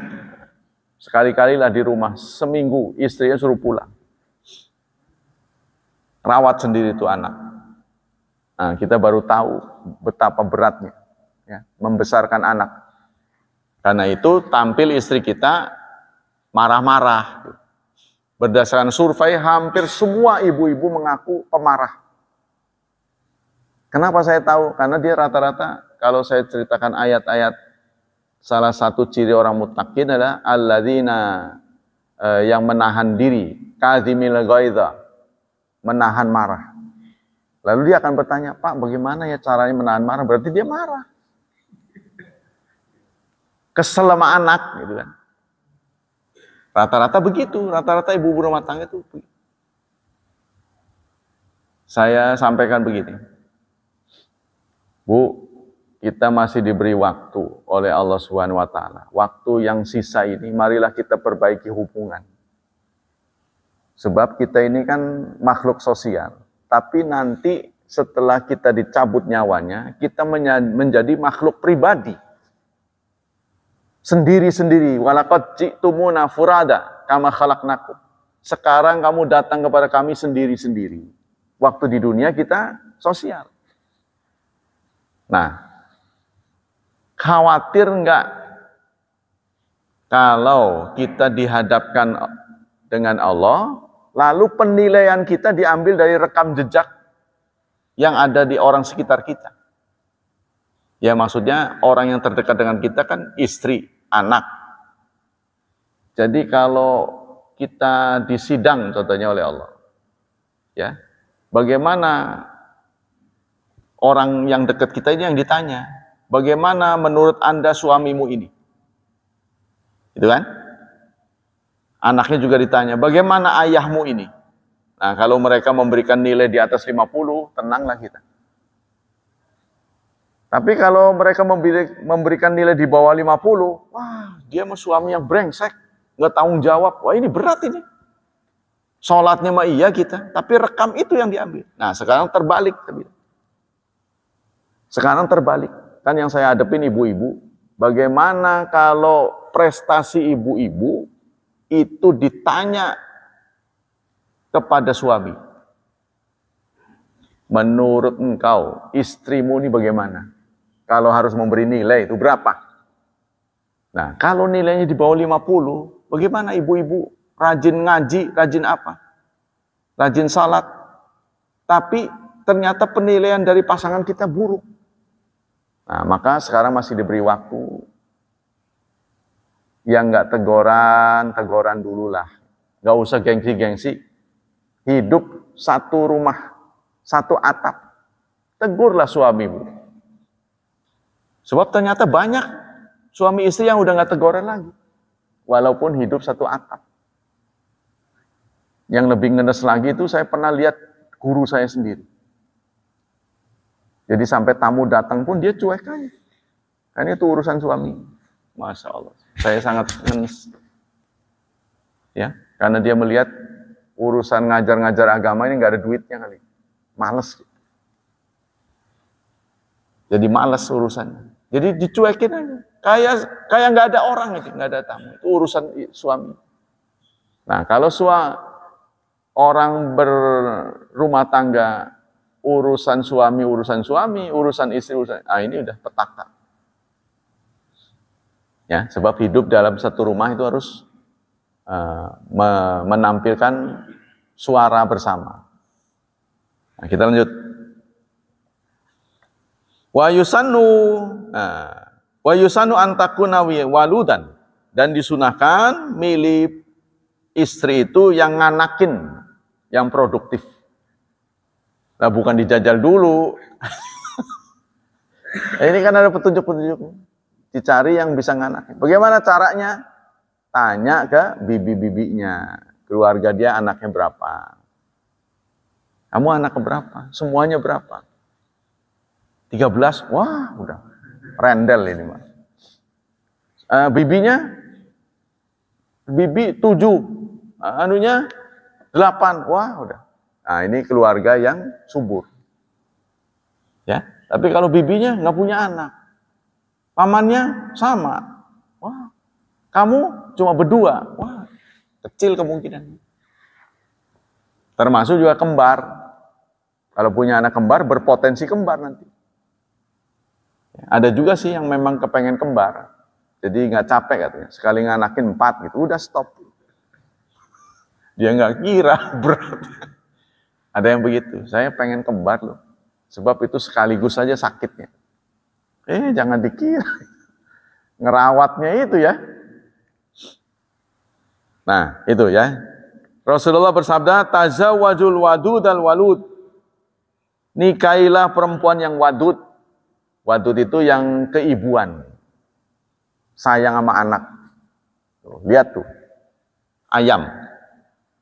Sekali-kali lah di rumah, seminggu istrinya suruh pulang. Rawat sendiri tuh anak. Nah, kita baru tahu betapa beratnya ya, membesarkan anak. Karena itu tampil istri kita marah-marah. Berdasarkan survei, hampir semua ibu-ibu mengaku pemarah. Kenapa saya tahu? Karena dia rata-rata, kalau saya ceritakan ayat-ayat, salah satu ciri orang muttaqin adalah alladzina yang menahan diri, kadzimil ghaidha, menahan marah. Lalu dia akan bertanya, Pak, bagaimana ya caranya menahan marah? Berarti dia marah. Kesel sama anak, gitu kan. Rata-rata begitu, rata-rata ibu rumah tangga itu. Saya sampaikan begini, Bu, kita masih diberi waktu oleh Allah Subhanahu wa taala. Waktu yang sisa ini, marilah kita perbaiki hubungan. Sebab kita ini kan makhluk sosial. Tapi nanti setelah kita dicabut nyawanya, kita menjadi makhluk pribadi. Sendiri-sendiri. Walaqad ji'tumuna furada kama khalaqnakum. Sekarang kamu datang kepada kami sendiri-sendiri. Waktu di dunia kita sosial. Nah, khawatir enggak kalau kita dihadapkan dengan Allah, lalu penilaian kita diambil dari rekam jejak yang ada di orang sekitar kita. Ya maksudnya orang yang terdekat dengan kita kan istri, anak. Jadi kalau kita disidang contohnya oleh Allah, ya, bagaimana orang yang dekat kita ini yang ditanya, bagaimana menurut Anda suamimu ini? Gitu kan? Anaknya juga ditanya, bagaimana ayahmu ini? Nah, kalau mereka memberikan nilai di atas 50, tenanglah kita. Tapi kalau mereka memberikan nilai di bawah 50, wah, dia mah suami yang brengsek, nggak tanggung jawab. Wah, ini berat ini. Sholatnya mah iya kita, tapi rekam itu yang diambil. Nah, sekarang terbalik. Sekarang terbalik. Kan yang saya hadapin ibu-ibu, bagaimana kalau prestasi ibu-ibu itu ditanya kepada suami. Menurut engkau, istrimu ini bagaimana? Kalau harus memberi nilai itu berapa? Nah, kalau nilainya di bawah 50, bagaimana ibu-ibu? Rajin ngaji, rajin apa? Rajin salat. Tapi ternyata penilaian dari pasangan kita buruk. Nah, maka sekarang masih diberi waktu. Yang nggak teguran dulu lah. Nggak usah gengsi-gengsi. Hidup satu rumah, satu atap. Tegurlah suamimu. Sebab ternyata banyak suami istri yang udah nggak teguran lagi. Walaupun hidup satu atap. Yang lebih ngenes lagi itu saya pernah lihat guru saya sendiri. Jadi sampai tamu datang pun dia cuek aja. Kan itu urusan suami. Masya Allah. Saya sangat ngenes. Ya, karena dia melihat urusan ngajar-ngajar agama ini nggak ada duitnya kali. Males. Jadi males urusannya. Jadi dicuekin aja. Kayak nggak ada orang itu, nggak ada tamu. Itu urusan suami. Nah, kalau orang berumah tangga, urusan suami, urusan istri, ini udah petaka. Ya, sebab hidup dalam satu rumah itu harus menampilkan suara bersama. Nah, kita lanjut. Wa yusannu antakuna waludan, dan disunahkan milih istri itu yang nganakin, yang produktif. Nah, bukan dijajal dulu. Ini kan ada petunjuk-petunjuk. Dicari yang bisa nganakin. Bagaimana caranya? Tanya ke bibi-bibinya. Keluarga dia anaknya berapa? Kamu anaknya berapa? Semuanya berapa? 13? Wah, udah. Rendel ini, Mas. Bibinya? Bibi 7. Anunya 8. Wah, udah. Nah, ini keluarga yang subur. Ya, tapi kalau bibinya nggak punya anak, pamannya sama, wah, kamu cuma berdua, wah, kecil kemungkinan. Termasuk juga kembar. Kalau punya anak kembar, berpotensi kembar nanti. Ada juga sih yang memang kepengen kembar, jadi nggak capek katanya. Sekali nganakin 4 gitu, udah stop. Dia nggak kira berat. Ada yang begitu, saya pengen kembar loh. Sebab itu sekaligus saja sakitnya. Jangan dikira. Ngerawatnya itu ya. Nah, itu ya. Rasulullah bersabda, tazawwajul wadud al walud. Nikailah perempuan yang wadud. Wadud itu yang keibuan. Sayang sama anak. Lihat tuh. Ayam.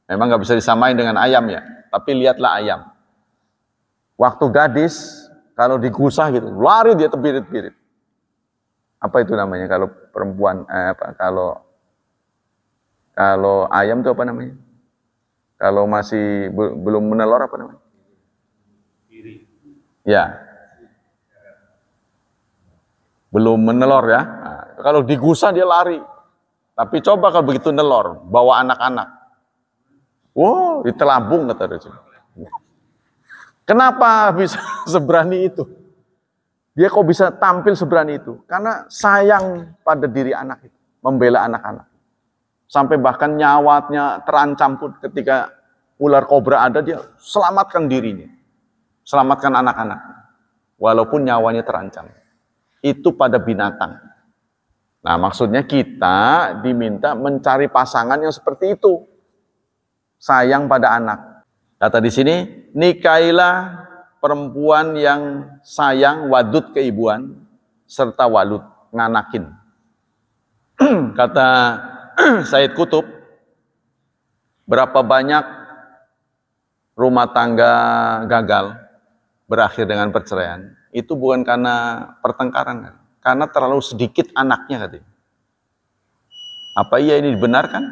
Memang nggak bisa disamain dengan ayam ya. Tapi lihatlah ayam. Waktu gadis, kalau digusah gitu, lari dia terbirit-birit. Apa itu namanya kalau perempuan, kalau ayam itu apa namanya? Kalau masih belum menelor apa namanya? Ya. Belum menelor ya. Nah, kalau digusah dia lari. Tapi coba kalau begitu nelor, bawa anak-anak. Wow, ditelabung kata Rasul. Kenapa bisa seberani itu? Dia kok bisa tampil seberani itu? Karena sayang pada diri anak itu, membela anak-anak. Sampai bahkan nyawanya terancam pun ketika ular kobra ada, dia selamatkan dirinya. Selamatkan anak-anak. Walaupun nyawanya terancam. Itu pada binatang. Nah, maksudnya kita diminta mencari pasangan yang seperti itu. Sayang pada anak. Kata di sini, nikailah perempuan yang sayang, wadud keibuan, serta walud, nganakin. Kata Said Kutub, berapa banyak rumah tangga gagal berakhir dengan perceraian, itu bukan karena pertengkaran, kan? Karena terlalu sedikit anaknya katanya. Apa iya ini dibenarkan?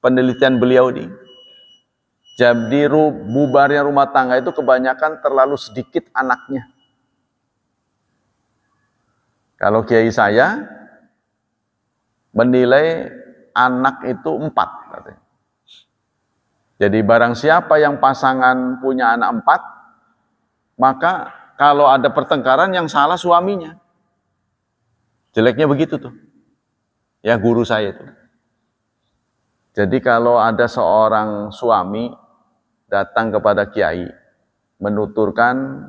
Penelitian beliau ini. Jadi bubarnya rumah tangga itu kebanyakan terlalu sedikit anaknya. Kalau kiai saya menilai anak itu 4 katanya. Jadi barang siapa yang pasangan punya anak 4, maka kalau ada pertengkaran yang salah suaminya. Jeleknya begitu tuh. Ya guru saya itu. Jadi kalau ada seorang suami datang kepada kiai menuturkan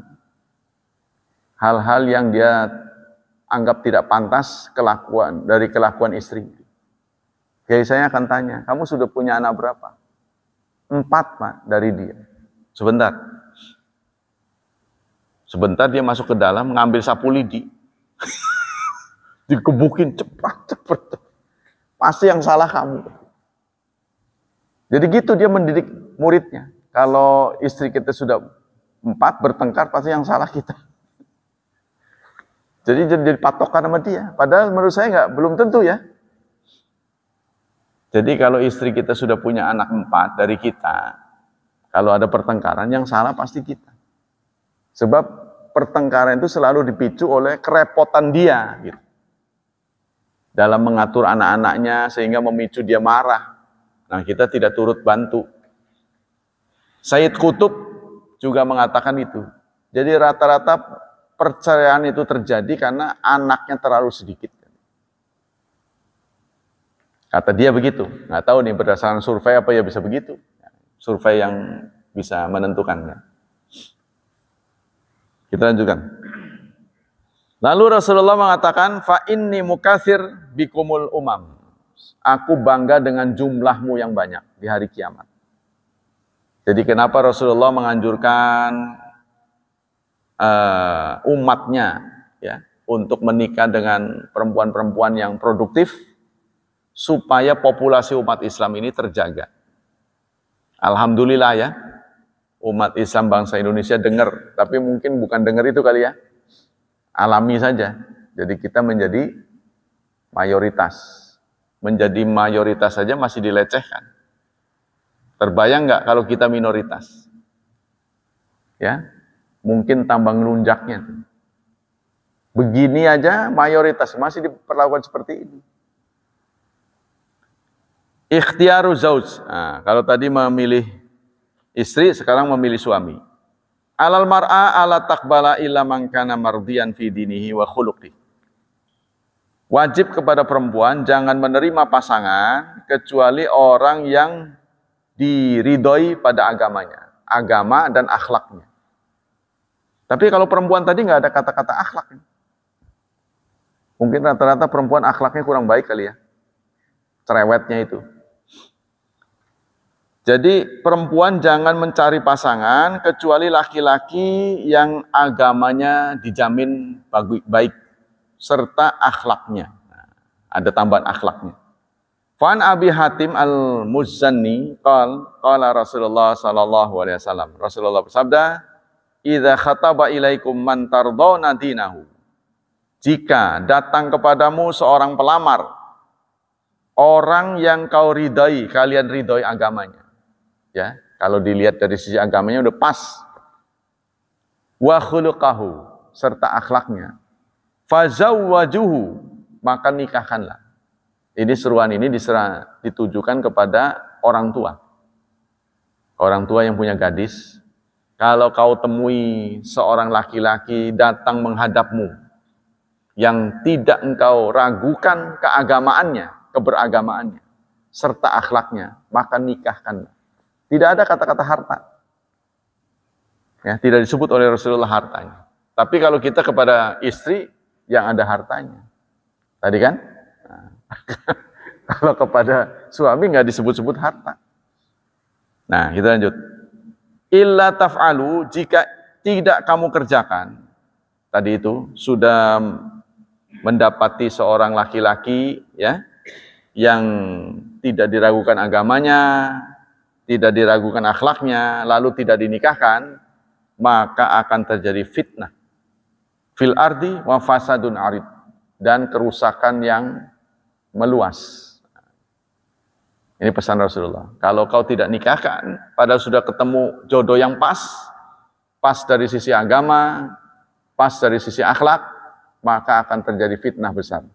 hal-hal yang dia anggap tidak pantas dari kelakuan istri. Kiai saya akan tanya, kamu sudah punya anak berapa? 4 Pak dari dia. Sebentar dia masuk ke dalam mengambil sapu lidi. Dikebukin cepat. Pasti yang salah kamu. Jadi gitu dia mendidik muridnya. Kalau istri kita sudah 4 bertengkar, pasti yang salah kita. Jadi patokan sama dia. Padahal menurut saya belum tentu ya. Jadi kalau istri kita sudah punya anak 4 dari kita, kalau ada pertengkaran yang salah pasti kita. Sebab pertengkaran itu selalu dipicu oleh kerepotan dia gitu. Dalam mengatur anak-anaknya sehingga memicu dia marah. Nah, kita tidak turut bantu. Said Kutub juga mengatakan itu. Jadi rata-rata perceraian itu terjadi karena anaknya terlalu sedikit. Kata dia begitu. Nggak tahu nih berdasarkan survei apa ya bisa begitu. Survei yang bisa menentukannya. Kita lanjutkan. Lalu Rasulullah mengatakan, fa inni mukatsir bikumul umam. Aku bangga dengan jumlahmu yang banyak di hari kiamat. Jadi kenapa Rasulullah menganjurkan umatnya ya untuk menikah dengan perempuan-perempuan yang produktif supaya populasi umat Islam ini terjaga. Alhamdulillah ya, umat Islam bangsa Indonesia dengar, tapi mungkin bukan dengar itu kali ya, alami saja. Jadi kita menjadi mayoritas. Menjadi mayoritas saja masih dilecehkan. Terbayang nggak kalau kita minoritas? Ya, mungkin tambah ngelunjaknya. Begini aja mayoritas masih diperlakukan seperti ini. Ikhtiaru zauj. Nah, kalau tadi memilih istri, sekarang memilih suami. Alal mar'a ala taqbala illa man kana mardiyan fi dinihi wa khuluqi. Wajib kepada perempuan jangan menerima pasangan kecuali orang yang diridhoi pada agamanya, agama dan akhlaknya. Tapi kalau perempuan tadi nggak ada kata-kata akhlak. Mungkin rata-rata perempuan akhlaknya kurang baik kali ya. Cerewetnya itu. Jadi perempuan jangan mencari pasangan kecuali laki-laki yang agamanya dijamin baik serta akhlaknya. Nah, ada tambahan akhlaknya. Fan Abi Hatim Al-Muzanni qala Rasulullah sallallahu alaihi wasallam. Rasulullah bersabda, "Idza khataba ilaikum man tardawna dinahu." Jika datang kepadamu seorang pelamar, orang yang kau ridai, kalian ridai agamanya. Ya, kalau dilihat dari sisi agamanya udah pas. Wa khuluqahu, serta akhlaknya. Fazawwajuhu, maka nikahkanlah. Ini seruan ini ditujukan kepada orang tua. Orang tua yang punya gadis. Kalau kau temui seorang laki-laki datang menghadapmu, yang tidak engkau ragukan keagamaannya, keberagamaannya, serta akhlaknya, maka nikahkanlah. Tidak ada kata-kata harta. Ya, tidak disebut oleh Rasulullah hartanya. Tapi kalau kita kepada istri yang ada hartanya. Tadi kan? Nah, kalau kepada suami nggak disebut-sebut harta. Nah, kita lanjut. Illa taf'alu, jika tidak kamu kerjakan. Tadi itu sudah mendapati seorang laki-laki ya yang tidak diragukan agamanya, tidak diragukan akhlaknya, lalu tidak dinikahkan, maka akan terjadi fitnah fil ardi wa fasadun arid, dan kerusakan yang meluas. Ini pesan Rasulullah. Kalau kau tidak nikahkan, padahal sudah ketemu jodoh yang pas dari sisi agama, pas dari sisi akhlak, maka akan terjadi fitnah besar.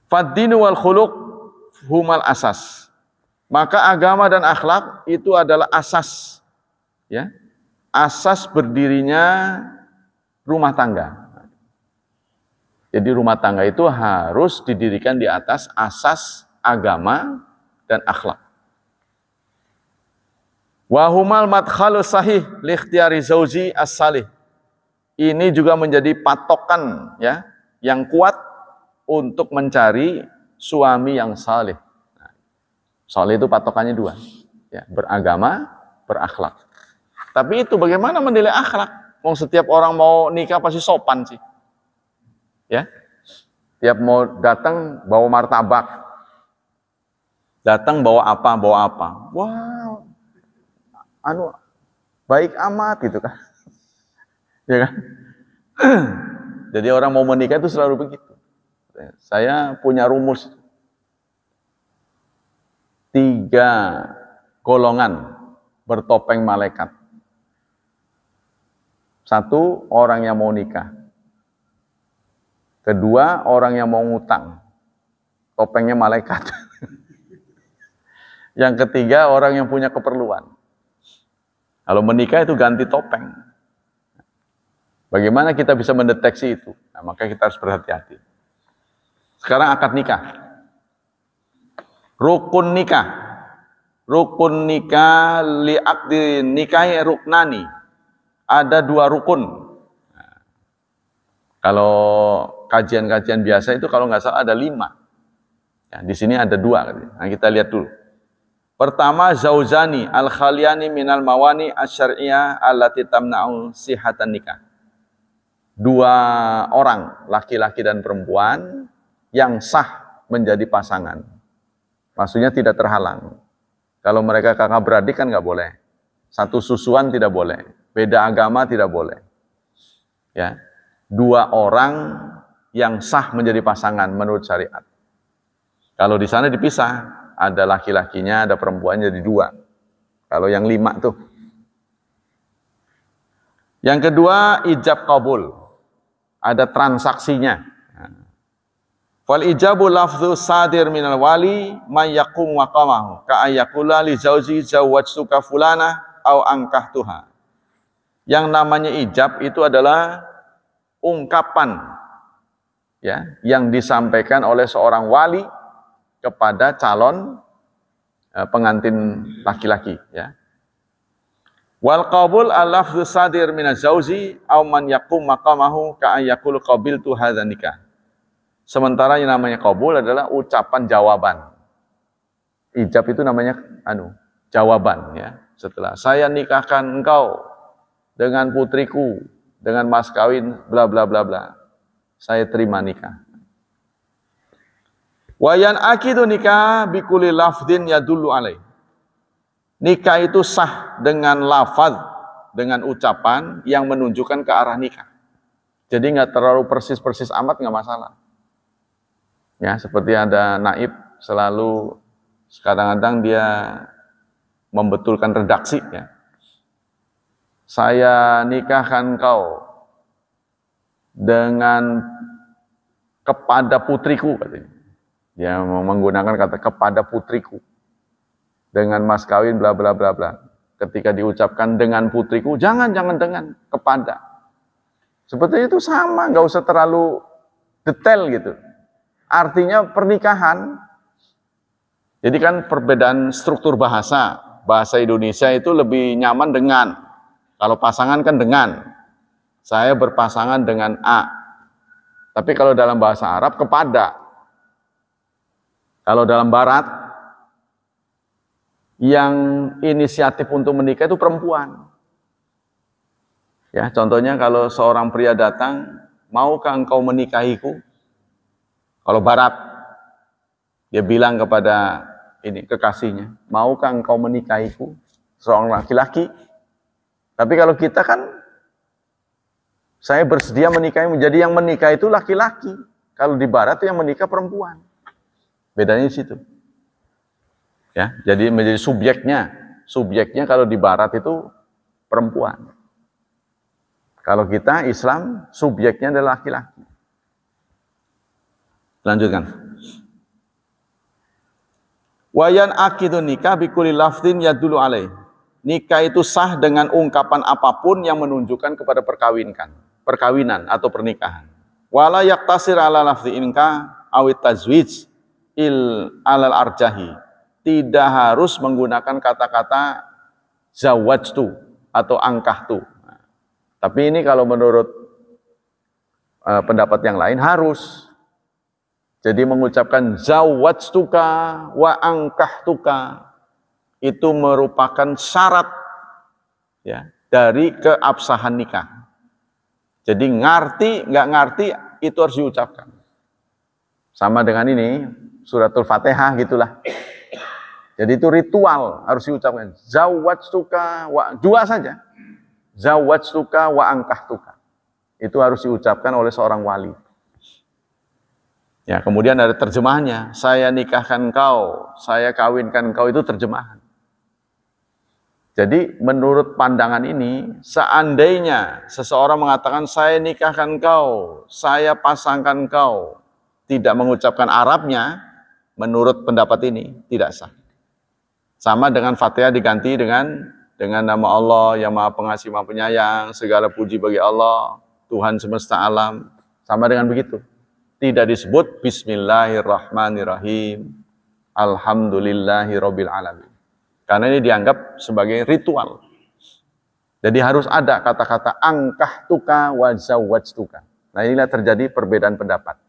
Fad-dinu wal khuluq humal asas. Maka agama dan akhlak itu adalah asas, ya, asas berdirinya rumah tangga. Jadi rumah tangga itu harus didirikan di atas asas agama dan akhlak. Wa humal madkhalu sahih li ikhtiyari zauji as-salih. Ini juga menjadi patokan ya yang kuat untuk mencari suami yang saleh. Saleh itu patokannya dua, ya, beragama, berakhlak. Tapi itu bagaimana menilai akhlak? Mau setiap orang mau nikah pasti sopan sih, ya. Tiap mau datang bawa martabak, datang bawa apa? Wow, baik amat gitu kan, ya kan? Jadi orang mau menikah itu selalu begitu. Saya punya rumus. 3 golongan bertopeng malaikat. 1, orang yang mau nikah. 2, orang yang mau ngutang. Topengnya malaikat. Yang 3, orang yang punya keperluan. Kalau menikah itu ganti topeng. Bagaimana kita bisa mendeteksi itu? Nah, maka kita harus berhati-hati. Sekarang akad nikah. Rukun nikah. Rukun nikah li'aqdi nikahi ruknani. Ada 2 rukun. Kalau kajian-kajian biasa itu kalau nggak salah ada 5. Ya, di sini ada 2. Nah, kita lihat dulu. Pertama, zauzani al-khaliyani minal mawani asyariyah allati tamna'u sihatan nikah. 2 orang, laki-laki dan perempuan, yang sah menjadi pasangan. Maksudnya tidak terhalang. Kalau mereka kakak beradik kan nggak boleh. Satu susuan tidak boleh. Beda agama tidak boleh. Ya, 2 orang yang sah menjadi pasangan menurut syariat. Kalau di sana dipisah, ada laki-lakinya, ada perempuannya jadi 2. Kalau yang 5 tuh. Yang kedua, ijab qabul. Ada transaksinya. Wal ijabu lafzu sadir minal wali may yaqum maqamahu ka ayyakula li zauji zawwajtuka fulana au ankahtuha. Yang namanya ijab itu adalah ungkapan ya yang disampaikan oleh seorang wali kepada calon pengantin laki-laki ya. Wal qabul al-lafzu sadir minaz zauji aw man yaqum maqamahu ka ayyakul qabiltu hadzal nikah. Sementara yang namanya qabul adalah ucapan jawaban. Ijab itu namanya jawaban ya. Setelah saya nikahkan engkau dengan putriku dengan mas kawin bla bla bla bla. Saya terima nikah. Wayan akidu nikah bikuli lafdin yadullu alaih. Nikah itu sah dengan lafaz, dengan ucapan yang menunjukkan ke arah nikah. Jadi nggak terlalu persis-persis amat, nggak masalah. Ya, seperti ada naib selalu kadang-kadang dia membetulkan redaksi ya. Saya nikahkan kau dengan kepada putriku katanya. Dia menggunakan kata kepada putriku. Dengan mas kawin bla bla bla bla. Ketika diucapkan dengan putriku, jangan dengan kepada. Seperti itu sama, nggak usah terlalu detail gitu. Artinya pernikahan. Jadi kan perbedaan struktur bahasa. Bahasa Indonesia itu lebih nyaman dengan. Kalau pasangan kan dengan. Saya berpasangan dengan A. Tapi kalau dalam bahasa Arab kepada. Kalau dalam Barat, yang inisiatif untuk menikah itu perempuan. Ya, contohnya kalau seorang pria datang, maukah engkau menikahiku? Kalau Barat, dia bilang kepada kekasihnya, maukah engkau menikahiku? Seorang laki-laki. Tapi kalau kita kan, saya bersedia menikahi, menjadi yang menikah itu laki-laki. Kalau di Barat itu yang menikah perempuan. Bedanya di situ. Ya, jadi menjadi subjeknya kalau di Barat itu perempuan. Kalau kita Islam subjeknya adalah laki-laki. Lanjutkan. Wayan akidun nikah bikuli lafdin yadulu alaih. Nikah itu sah dengan ungkapan apapun yang menunjukkan kepada perkawinan atau pernikahan. Wala yaktasir ala lafzi inka awit tazwij alal arjahi. Tidak harus menggunakan kata-kata zawajtu atau angkahtu. Nah, tapi ini kalau menurut pendapat yang lain harus. Jadi mengucapkan zawajtuka wa angkahtuka itu merupakan syarat ya dari keabsahan nikah. Jadi nggak ngerti itu harus diucapkan. Sama dengan ini suratul Fatihah gitulah. Jadi itu ritual harus diucapkan. Zawajtuka wa 2 saja. Zawajtuka wa angkahtuka. Itu harus diucapkan oleh seorang wali. Ya, kemudian ada terjemahannya. Saya nikahkan kau, saya kawinkan kau, itu terjemahan. Jadi menurut pandangan ini, seandainya seseorang mengatakan saya nikahkan kau, saya pasangkan kau, tidak mengucapkan Arabnya, menurut pendapat ini tidak sah. Sama dengan Fatihah diganti dengan nama Allah yang Maha Pengasih Maha Penyayang, segala puji bagi Allah, Tuhan semesta alam. Sama dengan begitu. Tidak disebut Bismillahirrahmanirrahim, Alhamdulillahirabbil alamin. Karena ini dianggap sebagai ritual. Jadi harus ada kata-kata angkahtuka wa zawwajtuka. Nah, inilah terjadi perbedaan pendapat.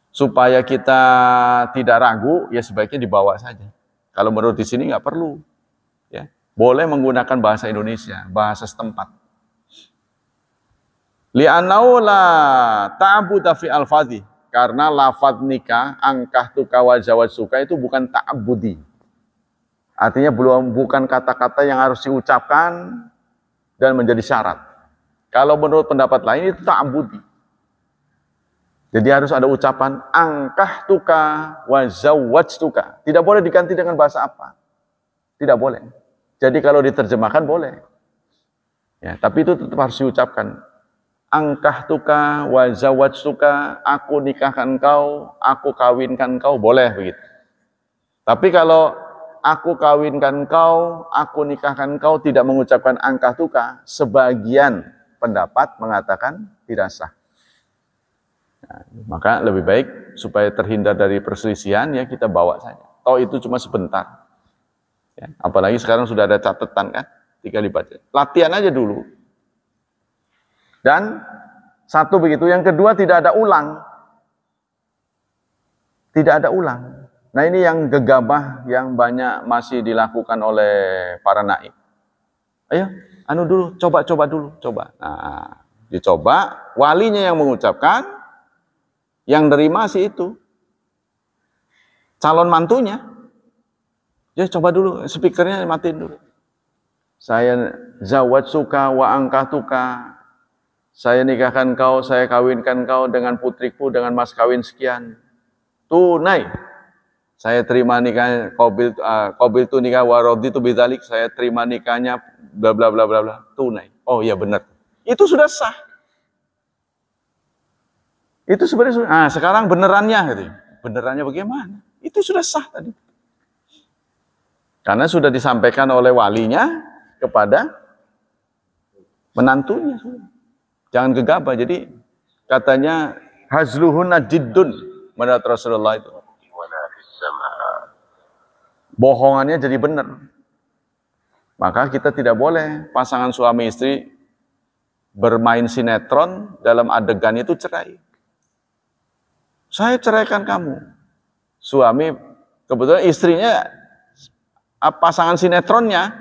Supaya kita tidak ragu, ya sebaiknya dibawa saja. Kalau menurut di sini nggak perlu, ya boleh menggunakan bahasa Indonesia, bahasa setempat. Li'annau la ta'buda fi al-fadhi, karena lafadz nikah, ankahtuka wa zawwajtuka itu bukan ta'budi. Artinya bukan kata-kata yang harus diucapkan dan menjadi syarat. Kalau menurut pendapat lain itu ta'budi. Jadi harus ada ucapan ankahtuka wa zawwajtuka. Tidak boleh diganti dengan bahasa apa. Tidak boleh. Jadi kalau diterjemahkan boleh. Ya, tapi itu tetap harus diucapkan. Ankahtuka wa zawwajtuka, aku nikahkan kau, aku kawinkan kau, boleh begitu. Tapi kalau aku kawinkan kau, aku nikahkan kau tidak mengucapkan ankahtuka, sebagian pendapat mengatakan tidak sah. Nah, maka lebih baik supaya terhindar dari perselisihan ya kita bawa saja. Toh itu cuma sebentar. Ya, apalagi sekarang sudah ada catatan kan, tinggal dibaca. Latihan aja dulu. Dan satu begitu, yang kedua tidak ada ulang. Tidak ada ulang. Nah ini yang gegabah yang banyak masih dilakukan oleh para naib. Ayo, coba dulu. Nah, dicoba, walinya yang mengucapkan, yang nerima sih itu calon mantunya. Ya coba dulu, speakernya matiin dulu. Saya zawwajtuka wa ankahtuka. Saya nikahkan kau, saya kawinkan kau dengan putriku dengan mas kawin sekian. Tunai. Saya terima nikahnya, qabil tu nikah wa raditu bidzalik, saya terima nikahnya bla bla bla bla bla. Tunai. Oh iya benar. Itu sudah sah. Itu sebenarnya sudah. Nah, sekarang benerannya gitu. Benerannya bagaimana? Itu sudah sah tadi. Karena sudah disampaikan oleh walinya kepada menantunya. Jangan gegabah. Jadi katanya hazluhunna jiddun menurut Rasulullah itu. Bohongannya jadi benar. Maka kita tidak boleh pasangan suami istri bermain sinetron dalam adegan itu cerai. Saya ceraikan kamu. Suami, kebetulan istrinya pasangan sinetronnya,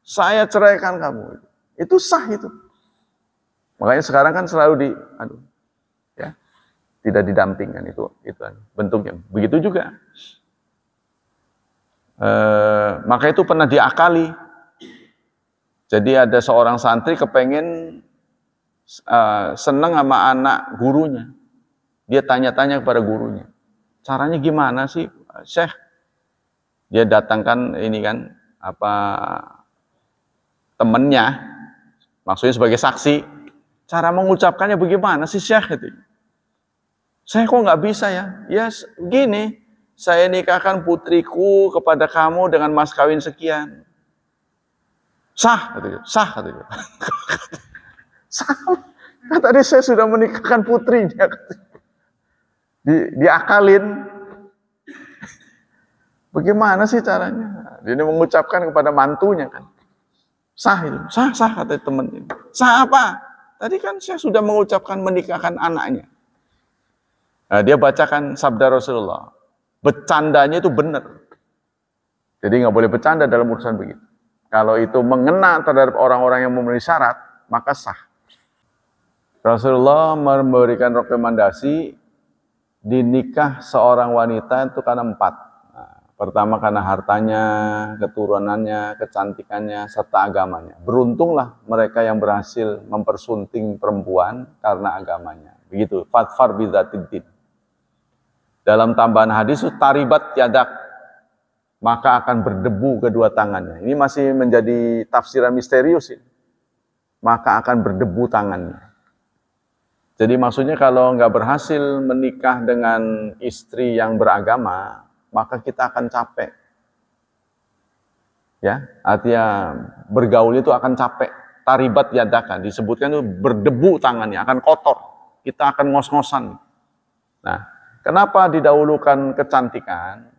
saya ceraikan kamu. Itu sah itu. Makanya sekarang kan selalu tidak didampingkan itu bentuknya. Begitu juga. Maka itu pernah diakali. Jadi ada seorang santri kepengen seneng sama anak gurunya. Dia tanya-tanya kepada gurunya. Caranya gimana sih, Syekh? Dia datangkan temennya, maksudnya sebagai saksi. Cara mengucapkannya bagaimana sih, Syekh? Gitu. Saya kok nggak bisa ya? Ya gini, saya nikahkan putriku kepada kamu dengan mas kawin sekian. Sah, katanya. Sah, katanya. Sah. Kata dia, saya sudah menikahkan putrinya. Diakalin. Bagaimana sih caranya? Dia mengucapkan kepada mantunya kan. Sah itu. Sah kata temannya. Sah apa? Tadi kan saya sudah mengucapkan menikahkan anaknya. Nah, dia bacakan sabda Rasulullah. Bercandanya itu benar. Jadi nggak boleh bercanda dalam urusan begitu. Kalau itu mengena terhadap orang-orang yang memenuhi syarat, maka sah. Rasulullah memberikan rekomendasi dinikah seorang wanita itu karena 4. Nah, pertama karena hartanya, keturunannya, kecantikannya, serta agamanya. Beruntunglah mereka yang berhasil mempersunting perempuan karena agamanya. Begitu, fadfar bidzatiddin. Dalam tambahan hadis, taribat yadak, maka akan berdebu kedua tangannya. Ini masih menjadi tafsiran misterius ini. Maka akan berdebu tangannya. Jadi maksudnya kalau nggak berhasil menikah dengan istri yang beragama, maka kita akan capek. Ya, artinya bergaul itu akan capek. Taribat yadaka, disebutkan itu berdebu tangannya, akan kotor. Kita akan ngos-ngosan. Nah, kenapa didahulukan kecantikan?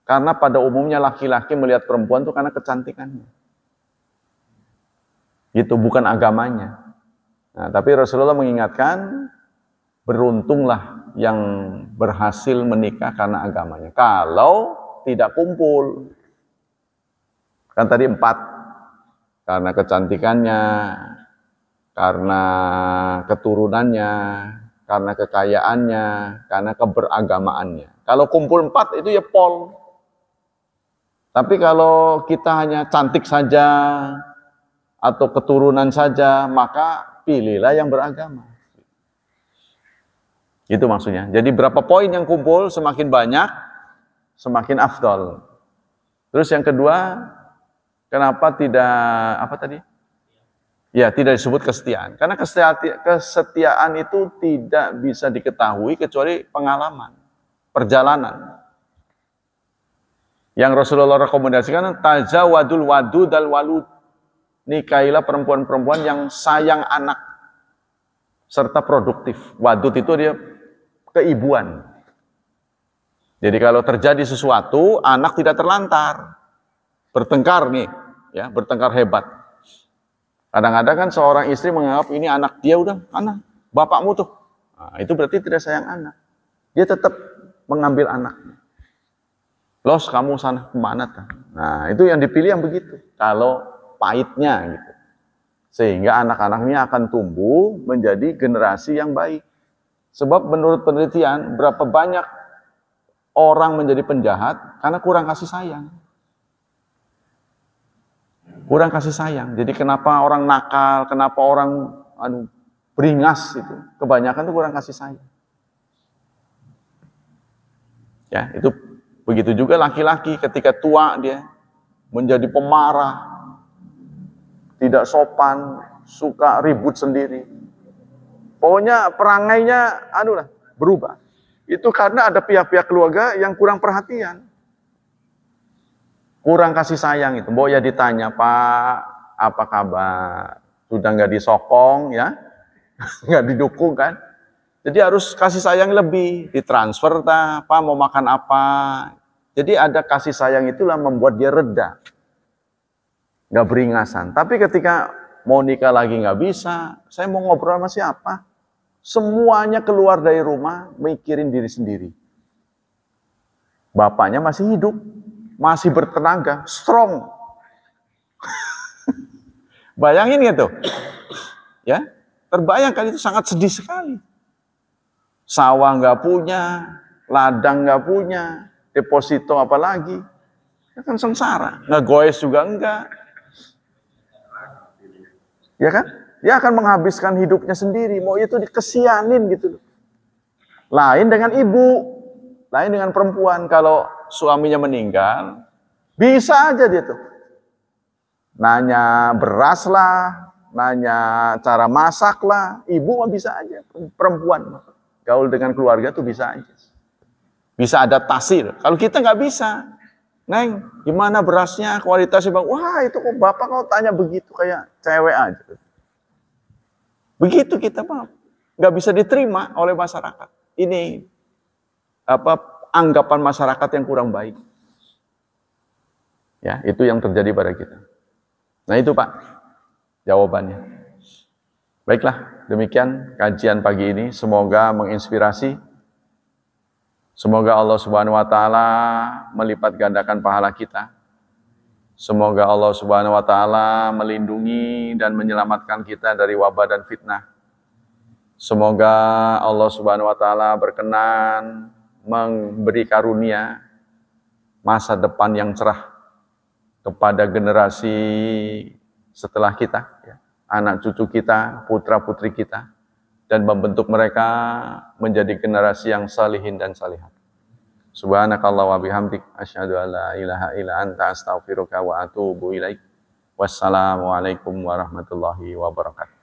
Karena pada umumnya laki-laki melihat perempuan itu karena kecantikannya. Itu bukan agamanya. Nah, tapi Rasulullah mengingatkan, beruntunglah yang berhasil menikah karena agamanya. Kalau tidak kumpul, kan tadi 4, karena kecantikannya, karena keturunannya, karena kekayaannya, karena keberagamaannya. Kalau kumpul 4 itu ya pol. Tapi kalau kita hanya cantik saja atau keturunan saja, maka pilihlah yang beragama. Itu maksudnya. Jadi berapa poin yang kumpul, semakin banyak, semakin afdal. Terus yang kedua, kenapa tidak, apa tadi? Ya, tidak disebut kesetiaan. Karena kesetiaan itu tidak bisa diketahui kecuali pengalaman, perjalanan. Yang Rasulullah rekomendasikan, tazawadul wadud al walud. Nikahilah perempuan-perempuan yang sayang anak serta produktif. Wadud itu dia keibuan. Jadi kalau terjadi sesuatu, anak tidak terlantar. Bertengkar nih, ya, bertengkar hebat. Kadang-kadang kan seorang istri menganggap ini anak dia, udah anak bapakmu tuh. Nah, itu berarti tidak sayang anak. Dia tetap mengambil anaknya. Los, kamu sana kemana? Nah, itu yang dipilih yang begitu. Kalau pahitnya gitu. Sehingga anak-anaknya akan tumbuh menjadi generasi yang baik. Sebab menurut penelitian, berapa banyak orang menjadi penjahat karena kurang kasih sayang. Kurang kasih sayang. Jadi kenapa orang nakal, kenapa orang beringas itu? Kebanyakan itu kurang kasih sayang. Ya, itu begitu juga laki-laki ketika tua dia menjadi pemarah, tidak sopan, suka ribut sendiri. Pokoknya perangainya berubah. Itu karena ada pihak-pihak keluarga yang kurang perhatian. Kurang kasih sayang itu. Mbok ya ditanya, Pak, apa kabar? Sudah nggak disokong ya? Nggak didukung kan? Jadi harus kasih sayang lebih, ditransfer Pak mau makan apa. Jadi ada kasih sayang itulah membuat dia reda. Nggak beringasan. Tapi ketika mau nikah lagi nggak bisa, saya mau ngobrol sama siapa? Semuanya keluar dari rumah, mikirin diri sendiri. Bapaknya masih hidup, masih bertenaga, strong. Bayangin gitu. Ya, terbayangkan itu sangat sedih sekali. Sawah nggak punya, ladang nggak punya, deposito apalagi. Ya kan sengsara, ngegoes juga enggak. Ya kan? Dia akan menghabiskan hidupnya sendiri, mau itu dikesianin gitu. Lain dengan ibu, lain dengan perempuan. Kalau suaminya meninggal, bisa aja dia tuh. Nanya beras lah, nanya cara masak lah, ibu mah bisa aja, perempuan. Gaul dengan keluarga tuh bisa aja. Bisa adaptasi. Kalau kita nggak bisa. Neng, gimana berasnya, kualitasnya bang? Wah itu kok bapak kau tanya begitu kayak cewek aja. Begitu kita Pak. Nggak bisa diterima oleh masyarakat. Ini anggapan masyarakat yang kurang baik. Ya, itu yang terjadi pada kita. Nah itu Pak, jawabannya. Baiklah, demikian kajian pagi ini. Semoga menginspirasi. Semoga Allah Subhanahu wa taala melipat gandakan pahala kita. Semoga Allah Subhanahu wa taala melindungi dan menyelamatkan kita dari wabah dan fitnah. Semoga Allah Subhanahu wa taala berkenan memberi karunia masa depan yang cerah kepada generasi setelah kita, ya. Anak cucu kita, putra-putri kita, dan membentuk mereka menjadi generasi yang salihin dan salihat. Subhanakallah wa bihamdik, asyhadu an la ilaha illa anta, astaghfiruka wa atubu ilaik. Wassalamualaikum warahmatullahi wabarakatuh.